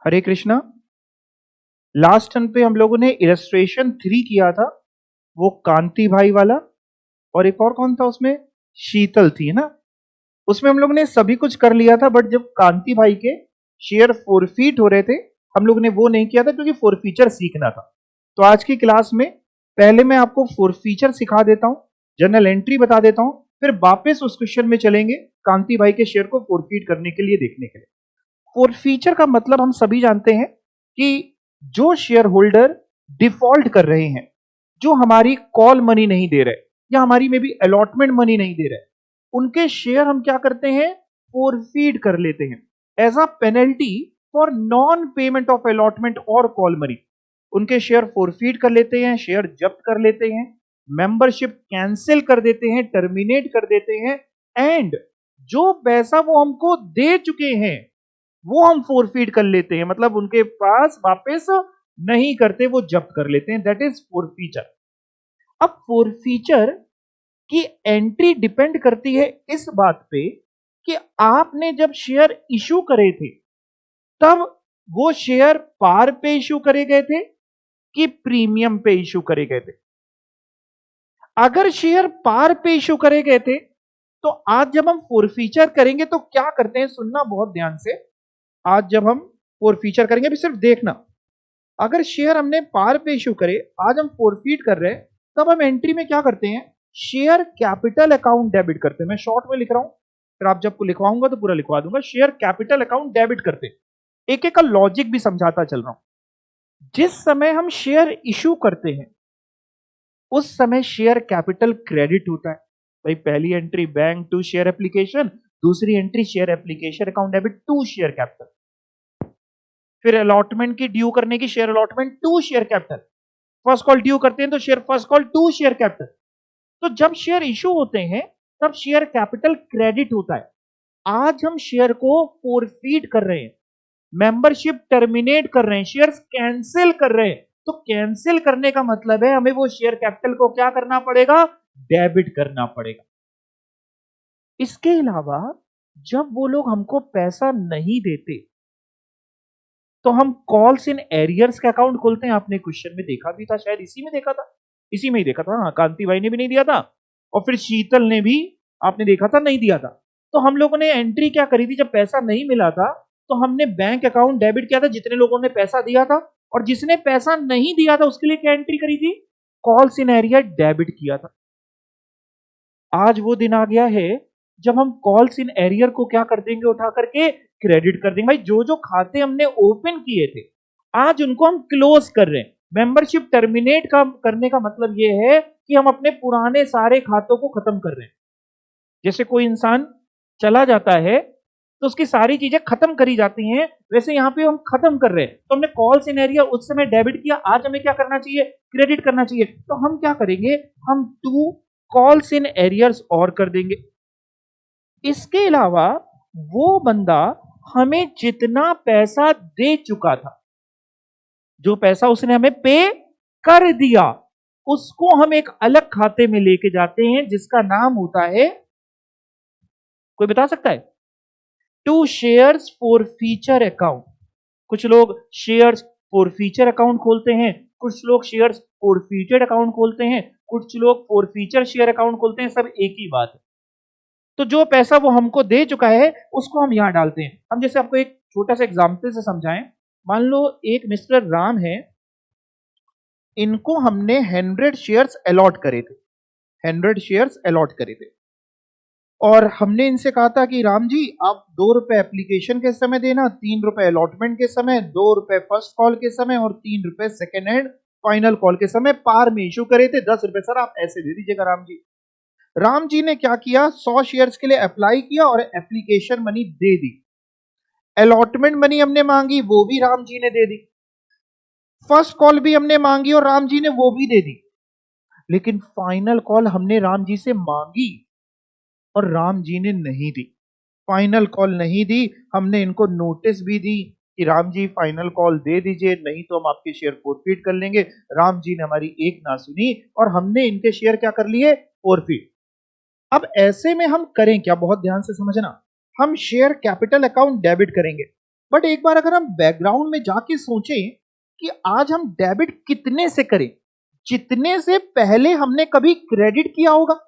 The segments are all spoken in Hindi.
हरे कृष्णा। लास्ट टर्न पे हम लोगों ने इलस्ट्रेशन 3 किया था, वो कांति भाई वाला, और एक और कौन था उसमें, शीतल थी ना। उसमें हम लोगों ने सभी कुछ कर लिया था, बट जब कांति भाई के शेयर फोरफीट हो रहे थे हम लोगों ने वो नहीं किया था क्योंकि फोरफीचर सीखना था। तो आज की क्लास में पहले मैं आपको फोरफीचर सिखा देता हूं, जनरल एंट्री बता देता हूं, फिर वापस उस क्वेश्चन में चलेंगे कांति भाई के शेयर को फोरफीट करने के लिए, देखने के लिए। फोरफीचर का मतलब हम सभी जानते हैं कि जो शेयर होल्डर डिफॉल्ट कर रहे हैं, जो हमारी कॉल मनी नहीं दे रहे या हमारी में भी अलॉटमेंट मनी नहीं दे रहे, उनके शेयर हम क्या करते हैं, फोरफीट कर लेते हैं as a penalty for non payment of allotment और कॉल मनी। उनके शेयर फोरफीट कर लेते हैं, शेयर जब्त कर लेते हैं, मेंबरशिप कैंसिल कर देते हैं, टर्मिनेट कर देते हैं, एंड जो पैसा वो हमको दे चुके हैं वो हम फोरफीट कर लेते हैं, मतलब उनके पास वापस नहीं करते, वो जब्त कर लेते हैं। That is forfeiture. अब फोरफीचर की एंट्री डिपेंड करती है इस बात पे कि आपने जब शेयर इशू करे थे तब वो शेयर पार पे इशू करे गए थे कि प्रीमियम पे इशू करे गए थे। अगर शेयर पार पे इशू करे गए थे तो आज जब हम फोरफीचर करेंगे तो क्या करते हैं, सुनना बहुत ध्यान से। आज जब हम फोरफीचर करेंगे, अभी सिर्फ देखना, अगर शेयर हमने पार पे इशू करे, आज हम फोरफीट कर रहे हैं, तब हम एंट्री में क्या करते हैं, शेयर कैपिटल अकाउंट डेबिट करते हैं। मैं शॉर्ट में लिख रहा हूं, फिर आप जब लिखवाऊंगा तो पूरा लिखवा दूंगा। शेयर कैपिटल अकाउंट डेबिट करते हैं, एक एक का लॉजिक भी समझाता चल रहा हूं। जिस समय हम शेयर इशू करते हैं उस समय शेयर कैपिटल क्रेडिट होता है। भाई पहली entry bank to share application, दूसरी entry share application account debit to share capital, फिर अलॉटमेंट की ड्यू करने की share allotment to share capital, first call due करते हैं तो share first call to share capital. तो जब शेयर इशू होते हैं तब शेयर कैपिटल क्रेडिट होता है। आज हम शेयर को फोरफीट कर रहे हैं, मेंबरशिप टर्मिनेट कर रहे हैं, शेयर्स कैंसिल कर रहे हैं। तो कैंसिल करने का मतलब है हमें वो शेयर कैपिटल को क्या करना पड़ेगा, डेबिट करना पड़ेगा। इसके अलावा जब वो लोग हमको पैसा नहीं देते तो हम कॉल्स इन एरियर्स का अकाउंट खोलते हैं। आपने क्वेश्चन में देखा भी था, शायद इसी में देखा था, इसी में ही देखा था। हाँ, कांति भाई ने भी नहीं दिया था और फिर शीतल ने भी, आपने देखा था, नहीं दिया था। तो हम लोगों ने एंट्री क्या करी थी, जब पैसा नहीं मिला था तो हमने बैंक अकाउंट डेबिट किया था जितने लोगों ने पैसा दिया था, और जिसने पैसा नहीं दिया था उसके लिए क्या एंट्री करी थी, कॉल्स इन एरियर डेबिट किया था। आज वो दिन आ गया है जब हम कॉल्स इन एरियर को क्या कर देंगे, उठा करके क्रेडिट कर देंगे। भाई जो जो खाते हमने ओपन किए थे आज उनको हम क्लोज कर रहे हैं। मेंबरशिप टर्मिनेट का करने का मतलब ये है कि हम अपने पुराने सारे खातों को खत्म कर रहे हैं। जैसे कोई इंसान चला जाता है तो उसकी सारी चीजें खत्म करी जाती हैं, वैसे यहां पे हम खत्म कर रहे हैं। तो हमने कॉल्स इन एरिया उस समय डेबिट किया, आज हमें क्या करना चाहिए, क्रेडिट करना चाहिए। तो हम क्या करेंगे, हम टू कॉल्स इन एरियर्स और कर देंगे। इसके अलावा वो बंदा हमें जितना पैसा दे चुका था, जो पैसा उसने हमें पे कर दिया, उसको हम एक अलग खाते में लेके जाते हैं जिसका नाम होता है, कोई बता सकता है, to shares forfeiture account. कुछ लोग शेयर्स फॉर फीचर अकाउंट खोलते हैं, कुछ लोग शेयर्स फॉर फीचर अकाउंट खोलते हैं, कुछ लोग फॉर फीचर शेयर अकाउंट खोलते हैं, सब एक ही बात है। तो जो पैसा वो हमको दे चुका है उसको हम यहां डालते हैं। हम जैसे आपको एक छोटा सा एग्जांपल से समझाएं, मान लो एक मिस्टर राम है, इनको हमने 100 शेयर्स अलॉट करे थे, 100 शेयर्स अलॉट करे थे, और हमने इनसे कहा था कि राम जी आप 2 रुपए एप्लीकेशन के समय देना, 3 रुपए अलॉटमेंट के समय, 2 रुपए फर्स्ट कॉल के समय और 3 रुपए सेकेंड हैंड फाइनल कॉल के समय पार में इशू करे थे। 10 रुपए सर आप ऐसे दे दीजिएगा राम जी। राम जी ने क्या किया, 100 शेयर्स के लिए अप्लाई किया और एप्लीकेशन मनी दे दी। अलॉटमेंट मनी हमने मांगी, वो भी राम जी ने दे दी। फर्स्ट कॉल भी हमने मांगी और राम जी ने वो भी दे दी। लेकिन फाइनल कॉल हमने राम जी से मांगी और राम जी ने नहीं दी। फाइनल कॉल नहीं दी, हमने इनको नोटिस भी दी कि राम जी फाइनल कॉल दे दीजिए, नहीं तो हम आपके शेयर फोरफीट कर लेंगे। राम जी ने हमारी एक ना सुनी और हमने इनके शेयर क्या कर लिए, फोरफीट। अब ऐसे में हम करें क्या, बहुत ध्यान से समझना। हम शेयर कैपिटल अकाउंट डेबिट करेंगे। बट एक बार अगर हम बैकग्राउंड में जाके सोचें कि आज हम डेबिट कितने से करें, जितने से पहले हमने कभी क्रेडिट किया होगा।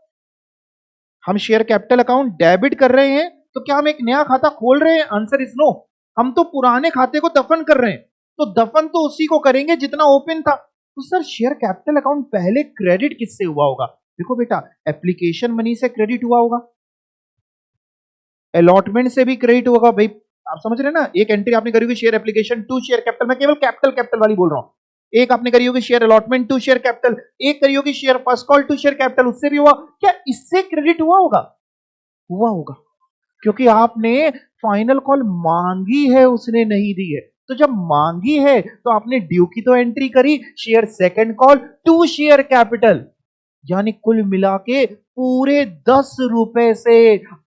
हम शेयर कैपिटल अकाउंट डेबिट कर रहे हैं तो क्या हम एक नया खाता खोल रहे हैं? Answer is no. हम तो पुराने खाते को दफन कर रहे हैं। तो दफन तो उसी को करेंगे जितना ओपन था। तो सर शेयर कैपिटल अकाउंट पहले क्रेडिट किससे हुआ होगा? देखो बेटा, एप्लीकेशन मनी से क्रेडिट हुआ होगा, अलॉटमेंट से भी क्रेडिट होगा। भाई आप समझ रहे हैं ना, एक एंट्री आपने करी होगी share application to share capital, मैं केवल कैपिटल कैपिटल वाली बोल रहा हूं। एक आपने करी होगी share allotment to share capital, एक करी होगी share first call to share capital, उससे भी हुआ। क्या इससे क्रेडिट हुआ होगा? हुआ होगा, क्योंकि आपने फाइनल कॉल मांगी है, उसने नहीं दी है। तो जब मांगी है तो आपने ड्यू की तो एंट्री करी, share second call to share capital, यानी कुल मिला के पूरे 10 रुपए से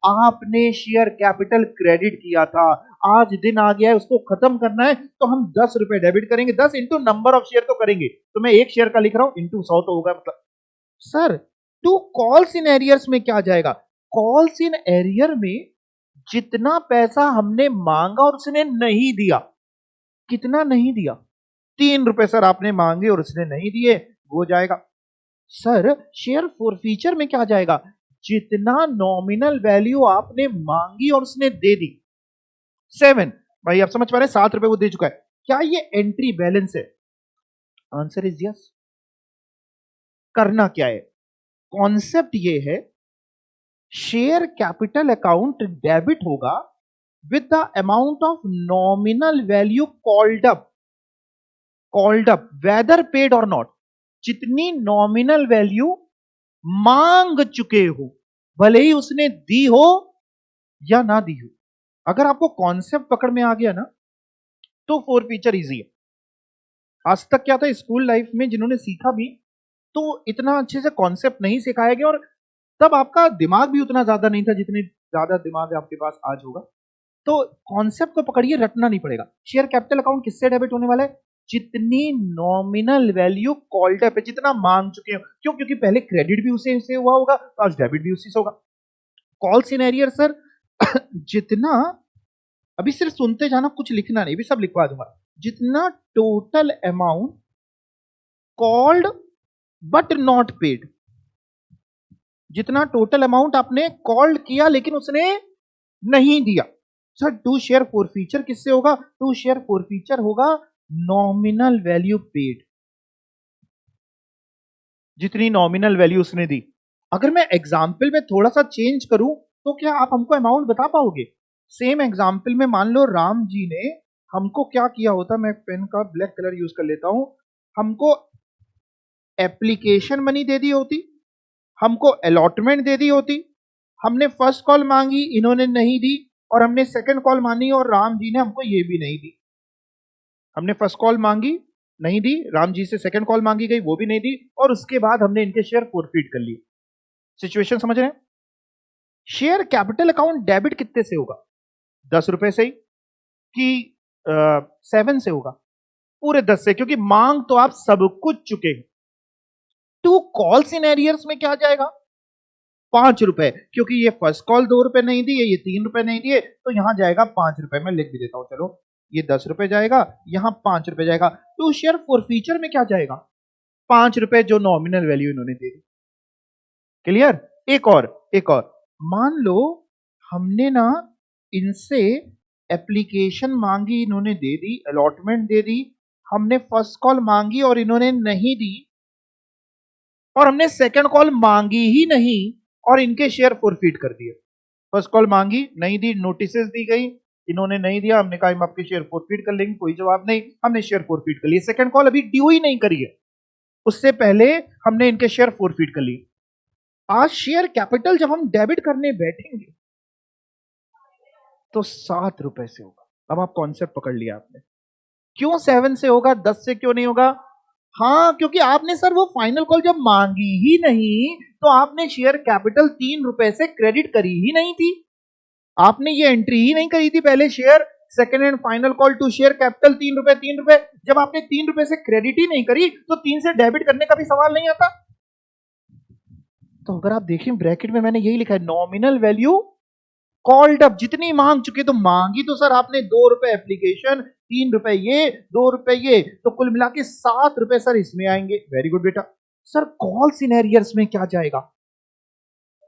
आपने शेयर कैपिटल क्रेडिट किया था। आज दिन आ गया है, उसको खत्म करना है, तो हम 10 रुपए डेबिट करेंगे। 10 इंटू नंबर ऑफ शेयर तो करेंगे, तो मैं एक शेयर का लिख रहा हूं, इंटू 100 तो होगा। मतलब sir to calls in arrears में क्या जाएगा? कॉल्स इन एरियर में जितना पैसा हमने मांगा और उसने नहीं दिया, कितना नहीं दिया? 3 रुपए सर आपने मांगे और उसने नहीं दिए, वो जाएगा। सर शेयर फॉरफीचर में क्या जाएगा? जितना नॉमिनल वैल्यू आपने मांगी और उसने दे दी। 7, भाई आप समझ पा रहे हैं, 7 रुपए वो दे चुका है। क्या ये एंट्री बैलेंस है? Answer is yes. करना क्या है? कॉन्सेप्ट ये है, शेयर कैपिटल अकाउंट डेबिट होगा with the amount of nominal value called up whether paid और नॉट। जितनी नॉमिनल वैल्यू मांग चुके हो, भले ही उसने दी हो या ना दी हो। अगर आपको कॉन्सेप्ट पकड़ में आ गया ना, तो फॉरफीचर इजी है। आज तक क्या था, स्कूल लाइफ में जिन्होंने सीखा भी, तो इतना अच्छे से कॉन्सेप्ट नहीं सिखाया गया, और तब आपका दिमाग भी उतना ज्यादा नहीं था जितने ज्यादा दिमाग आपके पास आज होगा। तो कॉन्सेप्ट को पकड़िए, रटना नहीं पड़ेगा। शेयर कैपिटल अकाउंट किससे डेबिट होने वाला है? जितनी नॉमिनल वैल्यू कॉल्ड अप है, जितना मांग चुके हो। क्यों? क्योंकि पहले क्रेडिट भी उसे से हुआ होगा, तो आज डेबिट भी उसी से होगा। कॉल सिनेरियर सर जितना, अभी सिर्फ सुनते जाना, कुछ लिखना नहीं, भी सब लिखवा दूंगा। जितना total amount called but not paid, जितना टोटल अमाउंट आपने कॉल्ड किया लेकिन उसने नहीं दिया। सर टू शेयर फॉरफीचर किससे होगा? टू शेयर फॉरफीचर होगा नॉमिनल वैल्यू पेड, जितनी नॉमिनल वैल्यू उसने दी। अगर मैं एग्जाम्पल में थोड़ा सा चेंज करूं, तो क्या आप हमको अमाउंट बता पाओगे? सेम एग्जाम्पल में मान लो राम जी ने हमको क्या किया होता, मैं पेन का ब्लैक कलर यूज कर लेता हूं, हमको एप्लीकेशन मनी दे दी होती, हमको अलॉटमेंट दे दी होती, हमने फर्स्ट कॉल मांगी, इन्होंने नहीं दी, और हमने सेकंड कॉल मांगी और राम जी ने हमको ये भी नहीं दी। हमने फर्स्ट कॉल मांगी, नहीं दी, राम जी से सेकंड कॉल मांगी गई, वो भी नहीं दी, और उसके बाद हमने इनके शेयर फॉरफीट कर लिए। सिचुएशन समझ रहे हैं? शेयर कैपिटल अकाउंट डेबिट कितने से होगा? 10 रुपए से ही, कि 7 से होगा? पूरे 10 से, क्योंकि मांग तो आप सब कुछ चुके हैं। टू कॉल्स इन एरियर्स में क्या जाएगा? 5 रुपए, क्योंकि ये फर्स्ट कॉल 2 रुपए नहीं दिए, ये 3 रुपए नहीं दिए, तो यहां जाएगा 5 रुपए। मैं लिख भी देता हूं, चलो, ये 10 रुपए जाएगा, यहां 5 रुपए जाएगा। टू शेयर फॉरफीचर में क्या जाएगा? 5 रुपए, जो नॉमिनल वैल्यू इन्होंने दे दी। क्लियर? एक और मान लो हमने ना इनसे एप्लीकेशन मांगी, इन्होंने दे दी, अलॉटमेंट दे दी, हमने फर्स्ट कॉल मांगी और इन्होंने नहीं दी, और हमने सेकंड कॉल मांगी ही नहीं और इनके शेयर फॉरफीट कर दिए। फर्स्ट कॉल मांगी, नहीं दी, नोटिसेस दी गई, इन्होंने नहीं दिया, हमने कहा हम आपके शेयर फॉरफीट कर लेंगे, कोई जवाब नहीं, हमने शेयर फॉरफीट कर लिए। सेकंड कॉल अभी ड्यू ही नहीं करी है, उससे पहले हमने इनके शेयर फॉरफीट कर लिए। आज शेयर कैपिटल जब हम डेबिट करने बैठेंगे तो 7 रुपए से होगा। अब आप कॉन्सेप्ट पकड़ लिया आपने। क्यों 7 से होगा, 10 से क्यों नहीं होगा? हाँ, क्योंकि आपने सर वो फाइनल कॉल जब मांगी ही नहीं, तो आपने शेयर कैपिटल 3 रुपए से क्रेडिट करी ही नहीं थी। आपने ये एंट्री ही नहीं करी थी पहले, share second and final call to share capital 3 रुपए 3 रुपए। जब आपने 3 रुपए से क्रेडिट ही नहीं करी, तो 3 से डेबिट करने का भी सवाल नहीं आता। तो अगर आप देखें ब्रैकेट में मैंने यही लिखा है, नॉमिनल वैल्यू कॉल्ड अप, जितनी मांग चुके, तो मांगी तो सर आपने 2 रुपए एप्लीकेशन, 3 रुपए ये, 2 रुपए ये, तो कुल मिला के 7 रुपए सर इसमें आएंगे। वेरी गुड बेटा। सर कॉल सिनेरियर्स में क्या जाएगा?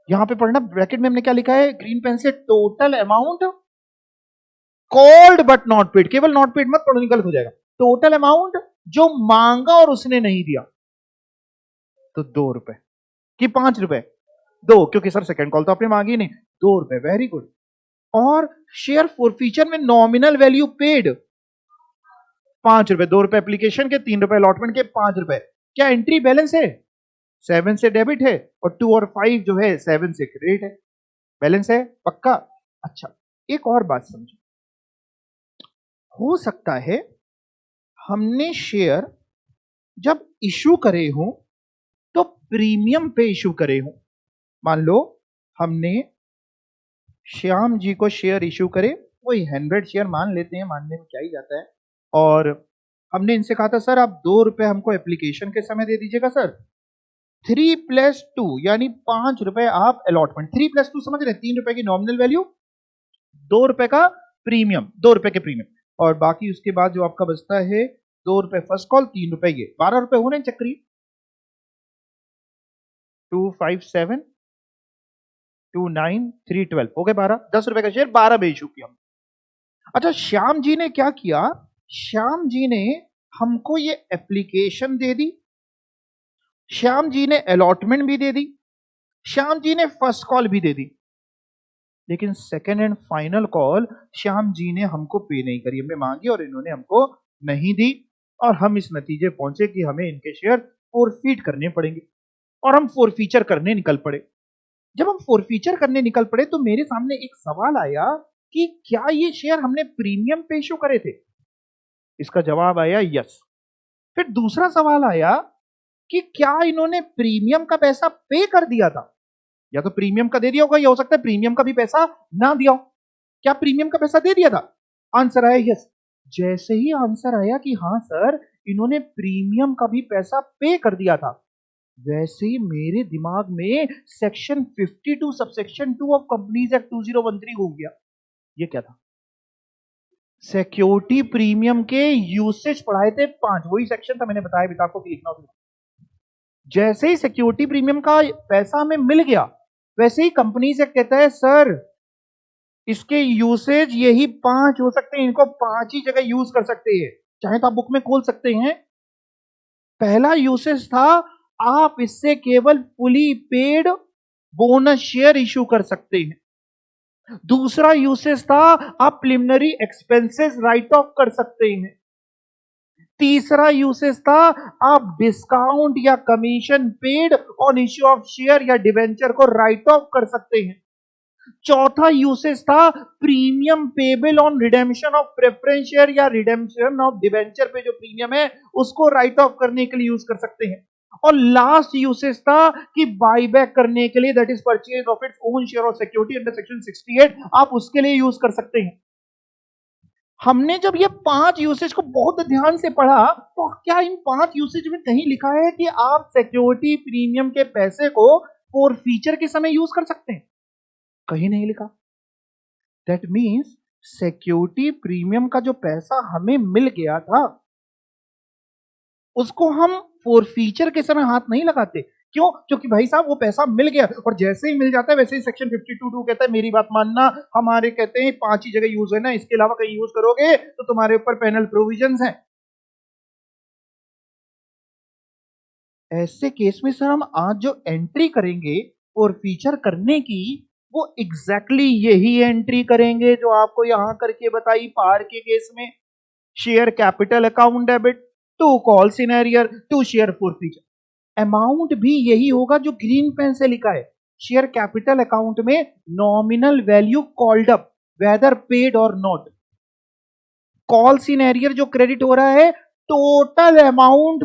यहां पे पढ़ना, ब्रैकेट में हमने क्या लिखा है ग्रीन पेन से, total amount called but not paid, केवल नॉट पेड मत पढ़ो, गलत हो जाएगा। टोटल अमाउंट जो मांगा और उसने नहीं दिया, तो 2 रुपए कि 5 रुपए, 2, क्योंकि सर सेकंड कॉल तो आपने मांगी नहीं, 2 रुपए। Very good. और शेयर फॉरफीचर में नॉमिनल वैल्यू पेड 5 रुपए, 2 रुपए एप्लीकेशन के, 3 रुपए अलॉटमेंट के, 5 रुपए। क्या एंट्री बैलेंस है? 7 से डेबिट है, और 2 और 5 जो है 7 से क्रेडिट है। बैलेंस है पक्का? अच्छा, एक और बात समझो, हो सकता है हमने शेयर जब इशू करे हो तो प्रीमियम पे इशू करे हो। मान लो हमने श्याम जी को शेयर इशू करे, वही 100 शेयर मान लेते हैं, मानने में क्या ही जाता है, और हमने इनसे कहा था सर आप 2 रुपए हमको एप्लीकेशन के समय दे दीजिएगा सर, 3 + 2 यानी 5 रुपए आप अलॉटमेंट, 3 + 2 समझ रहे हैं, 3 रुपए की नॉमिनल वैल्यू, 2 रुपए का प्रीमियम, 2 रुपए के प्रीमियम, और बाकी उसके बाद जो आपका बचता है 2 रुपए फर्स्ट कॉल, 3 रुपए ये, 12 रुपए हो रहे हैं चक्री, 2 5 7 2 9 3 12 हो गए 12, 10 रुपए का शेयर 12 में इशू किया। अच्छा, श्याम जी ने क्या किया, श्याम जी ने हमको ये एप्लीकेशन दे दी, श्याम जी ने अलॉटमेंट भी दे दी, श्याम जी ने फर्स्ट कॉल भी दे दी, लेकिन second and final call Shyam ji ने हमको पे नहीं करी, हमने मांगी और इन्होंने हमको नहीं दी, और हम इस नतीजे पहुंचे कि हमें इनके शेयर फोरफीट करने पड़ेंगे, और हम फोरफीचर करने निकल पड़े। जब हम फोरफीचर करने निकल पड़े तो मेरे सामने एक सवाल आया कि क्या ये शेयर हमने प्रीमियम पे इशू करे थे? इसका जवाब आया यस। फिर दूसरा सवाल आया कि क्या इन्होंने प्रीमियम का पैसा पे कर दिया था? या तो प्रीमियम का दे दिया होगा, या हो सकता है प्रीमियम का भी पैसा ना दिया हो। क्या प्रीमियम का पैसा दे दिया था? आंसर आया यस। जैसे ही आंसर आया कि हाँ सर इन्होंने प्रीमियम का भी पैसा पे कर दिया था, वैसे ही मेरे दिमाग में section 52 subsection 2 of companies act 2013 घूम गया। ये क्या था? सिक्योरिटी प्रीमियम के यूसेज पढ़ाए थे 5, वही सेक्शन था, मैंने बताया बेटा आपको कि लिखना होगा। जैसे ही सिक्योरिटी प्रीमियम का पैसा हमें मिल गया, वैसे ही कंपनी से कहता है सर इसके यूसेज यही 5 हो सकते हैं, इनको 5 ही जगह यूज कर सकते हैं, चाहे तो आप बुक में खोल सकते हैं। पहला यूसेज था आप इससे केवल fully paid bonus share issue कर सकते हैं। दूसरा यूसेज था आप प्रिलिमिनरी एक्सपेंसेस राइट ऑफ कर सकते हैं। तीसरा यूसेज था आप डिस्काउंट या commission paid on issue of share या डिवेंचर को राइट ऑफ कर सकते हैं। चौथा यूसेज था premium payable on redemption of preference share या रिडेम्पशन ऑफ डिवेंचर पे जो प्रीमियम है उसको राइट ऑफ करने के लिए यूज कर सकते हैं। और लास्ट यूसेज था कि बाईबैक करने के लिए, that is purchase of its own share और सिक्योरिटी अंडर सेक्शन 68, आप उसके लिए यूज कर सकते हैं। हमने जब ये 5 यूसेज को बहुत ध्यान से पढ़ा तो क्या इन 5 यूसेज में कहीं लिखा है कि आप सिक्योरिटी प्रीमियम के पैसे को फॉर फीचर के समय यूज कर सकते हैं? कहीं नहीं लिखा। दैट मीन्स सिक्योरिटी प्रीमियम का जो पैसा हमें मिल गया था उसको हम फॉर फीचर के समय हाथ नहीं लगाते। क्यों? क्योंकि भाई साहब वो पैसा मिल गया, और जैसे ही मिल जाता है वैसे ही सेक्शन 52(2) कहता है मेरी बात मानना, हमारे कहते हैं 5 ही जगह यूज है ना, इसके अलावा कहीं यूज करोगे तो तुम्हारे ऊपर पेनल प्रोविजंस हैं। ऐसे केस में सर हम आज जो एंट्री करेंगे फॉर फीचर करने की, वो एग्जैक्टली यही एंट्री करेंगे जो आपको यहां करके बताई पार के केस में। Share capital account debit to calls in arrear to share for feature. Amount भी यही होगा जो ग्रीन पेन से लिखा है। शेयर कैपिटल अकाउंट में nominal value called up whether paid और नॉट। कॉल सिनेरियर जो क्रेडिट हो रहा है total amount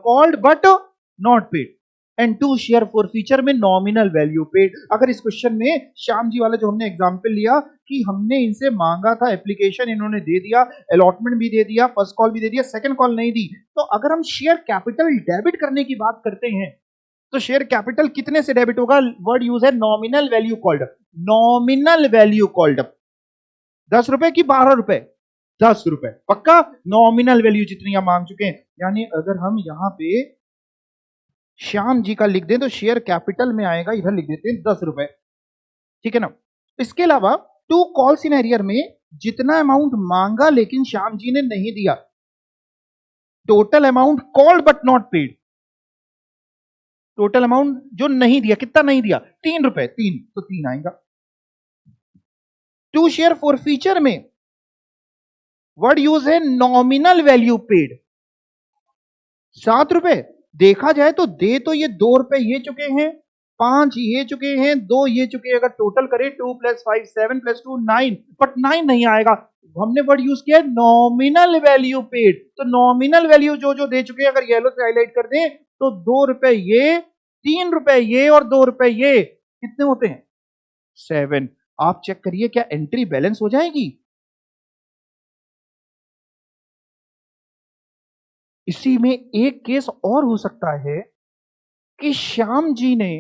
called but not paid, and to share for feature में नॉमिनल वैल्यू पेड। अगर इस क्वेश्चन में श्याम जी वाला जो हमने एग्जांपल लिया कि हमने इनसे मांगा था एप्लीकेशन, इन्होंने दे दिया, अलॉटमेंट भी दे दिया, फर्स्ट कॉल भी दे दिया, सेकंड कॉल नहीं दी, तो अगर हम शेयर कैपिटल डेबिट करने की बात करते हैं तो शेयर कैपिटल कितने से डेबिट होगा? वर्ड यूज है nominal value called up. Nominal value called up 10 रुपए की 12 रुपए? 10 रुपए पक्का। नॉमिनल वैल्यू जितनी हम मांग चुके हैं, यानी अगर हम यहां पे श्याम जी का लिख दें तो शेयर कैपिटल में आएगा, इधर लिख देते हैं 10 रुपए, ठीक है ना। इसके अलावा टू कॉल सिनेरियर में जितना अमाउंट मांगा लेकिन श्याम जी ने नहीं दिया, total amount called but not paid. Total amount जो नहीं दिया, कितना नहीं दिया? 3 रुपए, 3 तो 3 आएगा। टू शेयर फॉर फीचर में वर्ड यूज है नॉमिनल वैल्यू पेड, 7 रुपए। देखा जाए तो दे तो ये 2 रुपए ये चुके हैं, 5 ये चुके हैं, 2 ये चुके हैं, अगर टोटल करें 2 + 5 7 + 2 9, बट 9 नहीं आएगा। हमने वर्ड यूज किया नॉमिनल वैल्यू पेड, तो नॉमिनल वैल्यू जो जो दे चुके हैं अगर येलो से हाईलाइट कर दें तो 2 रुपए ये, 3 रुपए ये और 2 रुपए ये, कितने होते हैं? 7। आप चेक करिए क्या एंट्री बैलेंस हो जाएगी? इसी में एक केस और हो सकता है कि श्याम जी ने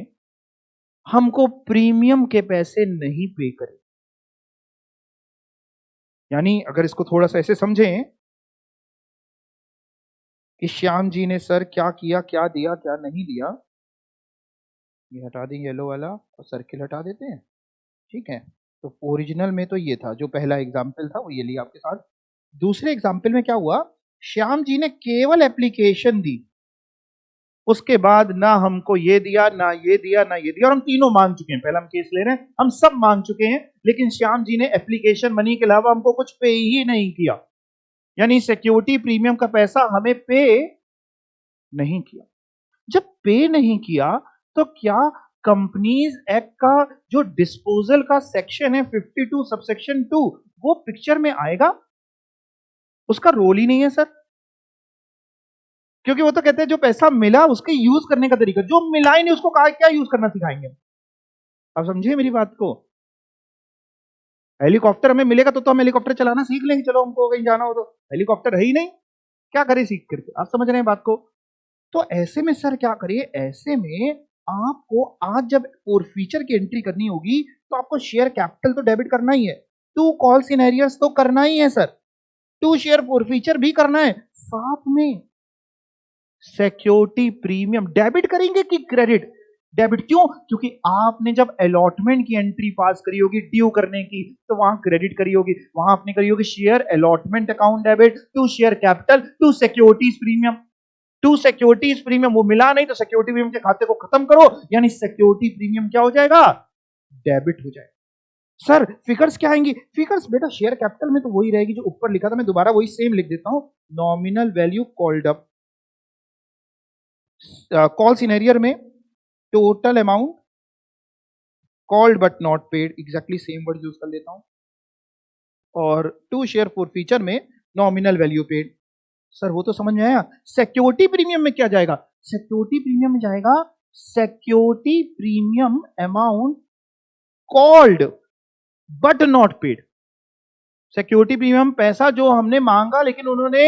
हमको प्रीमियम के पैसे नहीं पे करे। यानी अगर इसको थोड़ा सा ऐसे समझें कि श्याम जी ने सर क्या किया, क्या दिया, क्या नहीं दिया, ये हटा देंगे येलो वाला और सर्किल हटा देते हैं, ठीक है। तो ओरिजिनल में तो ये था, जो पहला एग्जाम्पल था वो ये लिया आपके साथ। दूसरे एग्जाम्पल में क्या हुआ, श्याम जी ने केवल एप्लीकेशन दी, उसके बाद ना हमको ये दिया, ना ये दिया, ना ये दिया, और हम तीनों मांग चुके हैं। पहला हम केस ले रहे हैं, हम सब मांग चुके हैं, लेकिन श्याम जी ने एप्लीकेशन मनी के अलावा हमको कुछ पे ही नहीं किया, यानी सिक्योरिटी प्रीमियम का पैसा हमें पे नहीं किया। जब पे नहीं किया तो क्या कंपनीज एक्ट का जो डिस्पोजल का सेक्शन है 52 सबसेक्शन 2 वो पिक्चर में आएगा? उसका रोल ही नहीं है सर, क्योंकि वो तो कहते हैं जो पैसा मिला उसके यूज करने का तरीका, जो मिला ही नहीं उसको क्या यूज करना सिखाएंगे? आप समझिए मेरी बात को। हेलीकॉप्टर हमें मिलेगा तो हम हेलीकॉप्टर चलाना सीख लेंगे, चलो हमको कहीं जाना हो तो। हेलीकॉप्टर है ही नहीं, क्या करें सीख करके? आप समझ रहे हैं बात को। तो ऐसे में सर क्या करिए, ऐसे में आपको आज जब फीचर की एंट्री करनी होगी तो आपको शेयर कैपिटल तो डेबिट करना ही है, टू कॉल सिनेरियोस तो करना ही है सर, टू शेयर फीचर भी करना है, साथ में सिक्योरिटी प्रीमियम डेबिट करेंगे कि क्रेडिट? डेबिट। क्यों? क्योंकि आपने जब अलॉटमेंट की एंट्री पास करी होगी ड्यू करने की, तो वहां क्रेडिट करी होगी, वहां आपने करी होगी share allotment account debit to share capital to securities premium. To securities premium वो मिला नहीं तो सिक्योरिटी प्रीमियम के खाते को खत्म करो, यानी सिक्योरिटी प्रीमियम क्या हो जाएगा? डेबिट हो जाएगा। सर फिगर्स क्या आएंगी? फिगर्स बेटा शेयर कैपिटल में तो वही रहेगी जो ऊपर लिखा था, मैं दोबारा वही सेम लिख देता हूं, nominal value called up. Calls सिनेरियर में total amount called but not paid, exactly same word use कर लेता हूं। और टू शेयर फॉर फीचर में नॉमिनल वैल्यू पेड। सर वो तो समझ में आया। सिक्योरिटी प्रीमियम में क्या जाएगा? सिक्योरिटी प्रीमियम में जाएगा security premium amount called but not paid. Security premium पैसा जो हमने मांगा लेकिन उन्होंने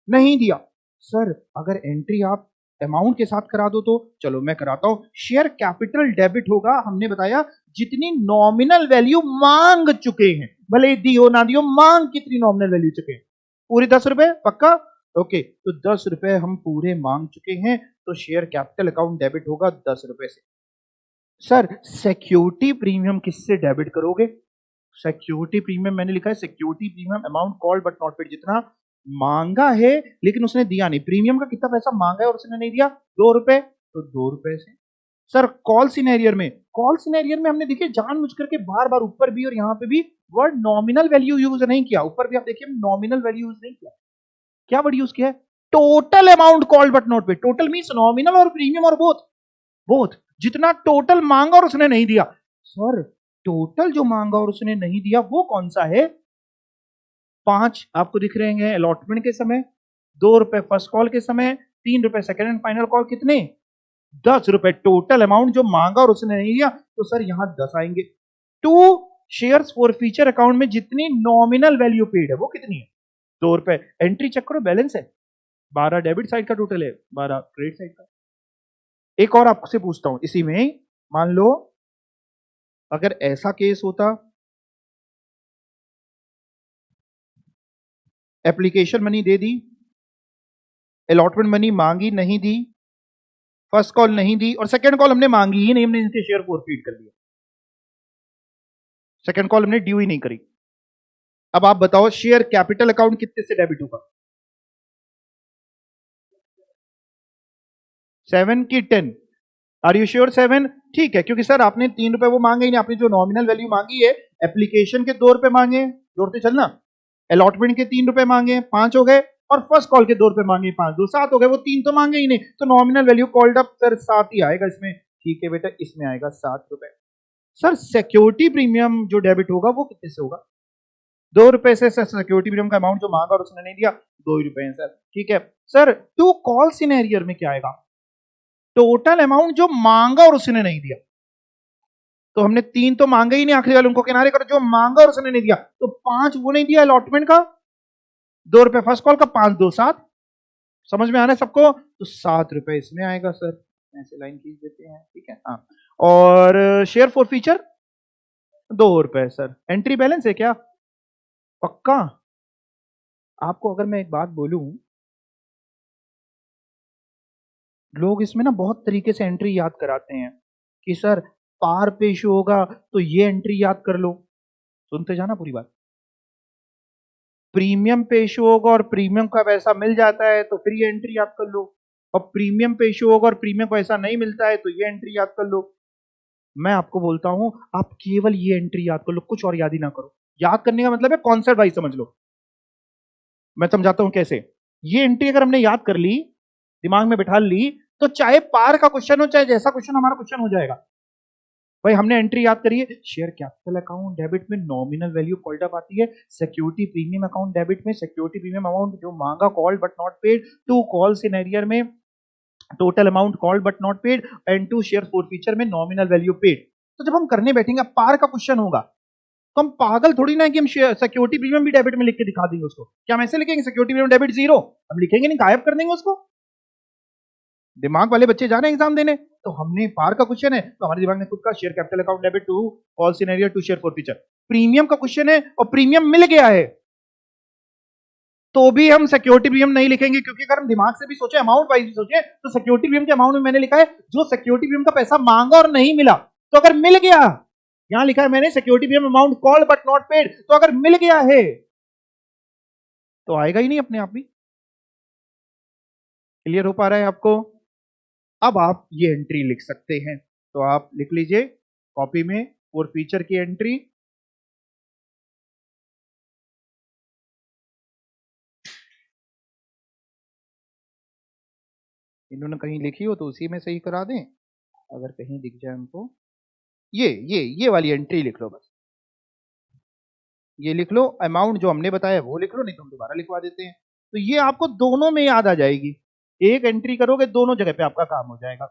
नहीं दिया। सर अगर एंट्री आप अमाउंट के साथ करा दो तो चलो मैं कराता हूं, शेयर कैपिटल डेबिट होगा, हमने बताया जितनी नॉमिनल वैल्यू मांग चुके हैं, भले दियो ना दियो, मांग कितनी नॉमिनल वैल्यू चुके हैं? पूरे 10 रुपए पक्का? ओके, तो 10 रुपए हम पूरे मांग चुके हैं, तो शेयर कैपिटल अकाउंट डेबिट होगा 10 रुपए से। सर सिक्योरिटी प्रीमियम किससे डेबिट करोगे? सिक्योरिटी प्रीमियम मैंने लिखा है security premium amount called but not paid, जितना मांगा है लेकिन उसने दिया नहीं। प्रीमियम का कितना पैसा मांगा है और उसने नहीं दिया? 2 रुपए, तो 2 रुपए से। सर कॉल सिनेरियर में, कॉल सिनेरियर में हमने देखिए जानबूझ करके बार बार ऊपर भी और यहां पे भी वर्ड नॉमिनल वैल्यू यूज नहीं किया, ऊपर भी आप देखिए नॉमिनल वैल्यू यूज नहीं किया, क्या वर्ड यूज किया है? Total amount called but not paid. Total means nominal और प्रीमियम और बोथ, बोथ। जितना टोटल मांगा और उसने नहीं दिया। सर टोटल जो मांगा और उसने नहीं दिया वो कौन सा है? 5 आपको दिख रहे हैं अलॉटमेंट के समय, 2 रुपए फर्स्ट कॉल के समय, 3 रुपए सेकंड एंड फाइनल कॉल, कितने? 10 रुपए टोटल अमाउंट जो मांगा और उसने नहीं दिया, तो सर यहां 10 आएंगे। To shares forfeiture account में जितनी नॉमिनल वैल्यू पेड है वो कितनी है? 2 रुपए। एंट्री चेक करो, बैलेंस है 12 डेबिट साइड का टोटल है, 12 क्रेडिट साइड का। एक और आपसे पूछता हूं इसी में, मान लो अगर ऐसा केस होता, एप्लीकेशन मनी दे दी, अलॉटमेंट मनी मांगी नहीं दी, फर्स्ट कॉल नहीं दी, और सेकंड कॉल हमने मांगी ही नहीं, हमने इनके शेयर फोरफीट कर दिया, सेकंड कॉल हमने ड्यू ही नहीं करी। अब आप बताओ शेयर कैपिटल अकाउंट कितने से डेबिट होगा? 7 की 10? Are you sure 7? ठीक है, क्योंकि सर आपने 3 रुपए वो मांगे ही नहीं, आपने जो नॉमिनल वैल्यू मांगी है एप्लीकेशन के 2 रुपए मांगे, जोड़ते चलना, अलॉटमेंट के 3 रुपए मांगे, 5 हो गए, और फर्स्ट कॉल के 2 रुपए मांगे, 5 2 7 हो गए, वो 3 तो मांगे ही नहीं, तो nominal value called up sir 7 ही आएगा इसमें। ठीक है बेटा, इसमें आएगा 7 रुपए। सर सिक्योरिटी प्रीमियम जो डेबिट होगा वो कितने से होगा? 2 रुपए से। सर सिक्योरिटी प्रीमियम का अमाउंट जो मांगा और उसने नहीं दिया 2 ही रुपए है सर। ठीक है सर, टू कॉल सिनेरियर में क्या आएगा? टोटल अमाउंट जो मांगा और उसने नहीं दिया, तो हमने 3 तो मांगे ही नहीं, आखिरी वाले उनको किनारे करो, जो मांगा और उसने नहीं दिया, तो 5 वो नहीं दिया अलॉटमेंट का, 2 रुपए फर्स्ट कॉल का, 5 2 7। समझ में आ रहा है सबको? तो 7 रुपए इसमें आएगा सर, ऐसे लाइन खींच देते हैं। ठीक है हाँ, और शेयर फॉर फीचर 2 रुपए सर। एंट्री बैलेंस है क्या पक्का? आपको अगर मैं एक बात बोलूं, लोग इसमें ना बहुत तरीके से एंट्री याद कराते हैं कि सर पार पे इशू होगा तो ये एंट्री याद कर लो। सुनते जाना पूरी बात। प्रीमियम पे इशू होगा और प्रीमियम का पैसा मिल जाता है तो फिर ये एंट्री याद कर लो, और प्रीमियम पे इशू होगा और प्रीमियम का पैसा नहीं मिलता है तो ये एंट्री याद कर लो। मैं आपको बोलता हूं आप केवल ये एंट्री याद कर लो, कुछ और याद ही ना करो। याद करने का मतलब है कॉन्सेप्ट वाइज समझ लो। मैं समझाता हूं कैसे। ये एंट्री अगर हमने याद कर ली, दिमाग में बिठा ली, तो चाहे पार का क्वेश्चन हो चाहे जैसा क्वेश्चन हमारा क्वेश्चन हो जाएगा। भाई हमने एंट्री याद करिए, शेयर कैपिटल अकाउंट डेबिट में नॉमिनल वैल्यू कॉल्ड अप आती है, सिक्योरिटी प्रीमियम अकाउंट डेबिट में सिक्योरिटी प्रीमियम अमाउंट जो मांगा called but not paid, to calls सिनेरियर में total amount called but not paid, and to share forfeiture में नॉमिनल वैल्यू पेड। तो जब हम करने बैठेंगे पार का क्वेश्चन होगा, तो हम पागल थोड़ी ना है कि हम सिक्योरिटी प्रीमियम भी डेबिट में लिख के दिखा देंगे उसको। क्या हम ऐसे लिखेंगे सिक्योरिटी प्रीमियम डेबिट 0? हम लिखेंगे नहीं, गायब कर देंगे उसको। दिमाग वाले बच्चे जा रहे हैं एग्जाम देने, तो हमने पार का क्वेश्चन है तो हमारे दिमाग में खुद का share capital account debit to call सिनेरियो टू शेयर फॉरफीचर। प्रीमियम का क्वेश्चन है और प्रीमियम मिल गया है, तो भी हम सिक्योरिटी प्रीमियम नहीं लिखेंगे, क्योंकि अगर हम दिमाग से भी सोचे, अमाउंट वाइज भी सोचे, तो सिक्योरिटी प्रीमियम के अमाउंट में मैंने लिखा है जो सिक्योरिटी प्रीमियम का पैसा मांगा और नहीं मिला। तो अगर मिल गया, यहां लिखा है मैंने security premium amount called but not paid, तो अगर मिल गया है तो आएगा ही नहीं अपने आप भी। क्लियर हो पा रहा है आपको? अब आप ये एंट्री लिख सकते हैं, तो आप लिख लीजिए कॉपी में फॉरफीचर की एंट्री, इन्होंने कहीं लिखी हो तो उसी में सही करा दें, अगर कहीं दिख जाए हमको। ये वाली एंट्री लिख लो, बस ये लिख लो, अमाउंट जो हमने बताया वो लिख लो, नहीं तो हम दोबारा लिखवा देते हैं। तो ये आपको दोनों में याद आ जाएगी, एक एंट्री करोगे दोनों जगह पे आपका काम हो जाएगा।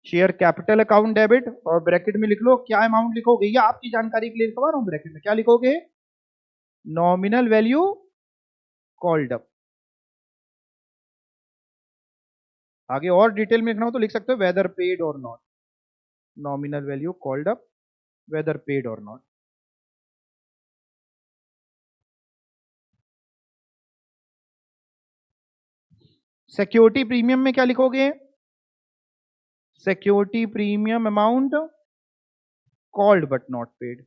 शेयर कैपिटल अकाउंट डेबिट, और ब्रैकेट में लिख लो क्या अमाउंट लिखोगे, ये आपकी जानकारी के लिए लिखवा रहा हूं, ब्रैकेट में क्या लिखोगे? Nominal value called up. आगे और डिटेल में लिखना हो तो लिख सकते हो वेदर पेड और not, nominal value called up whether paid और नॉट। सिक्योरिटी प्रीमियम में क्या लिखोगे? Security premium amount called but not paid.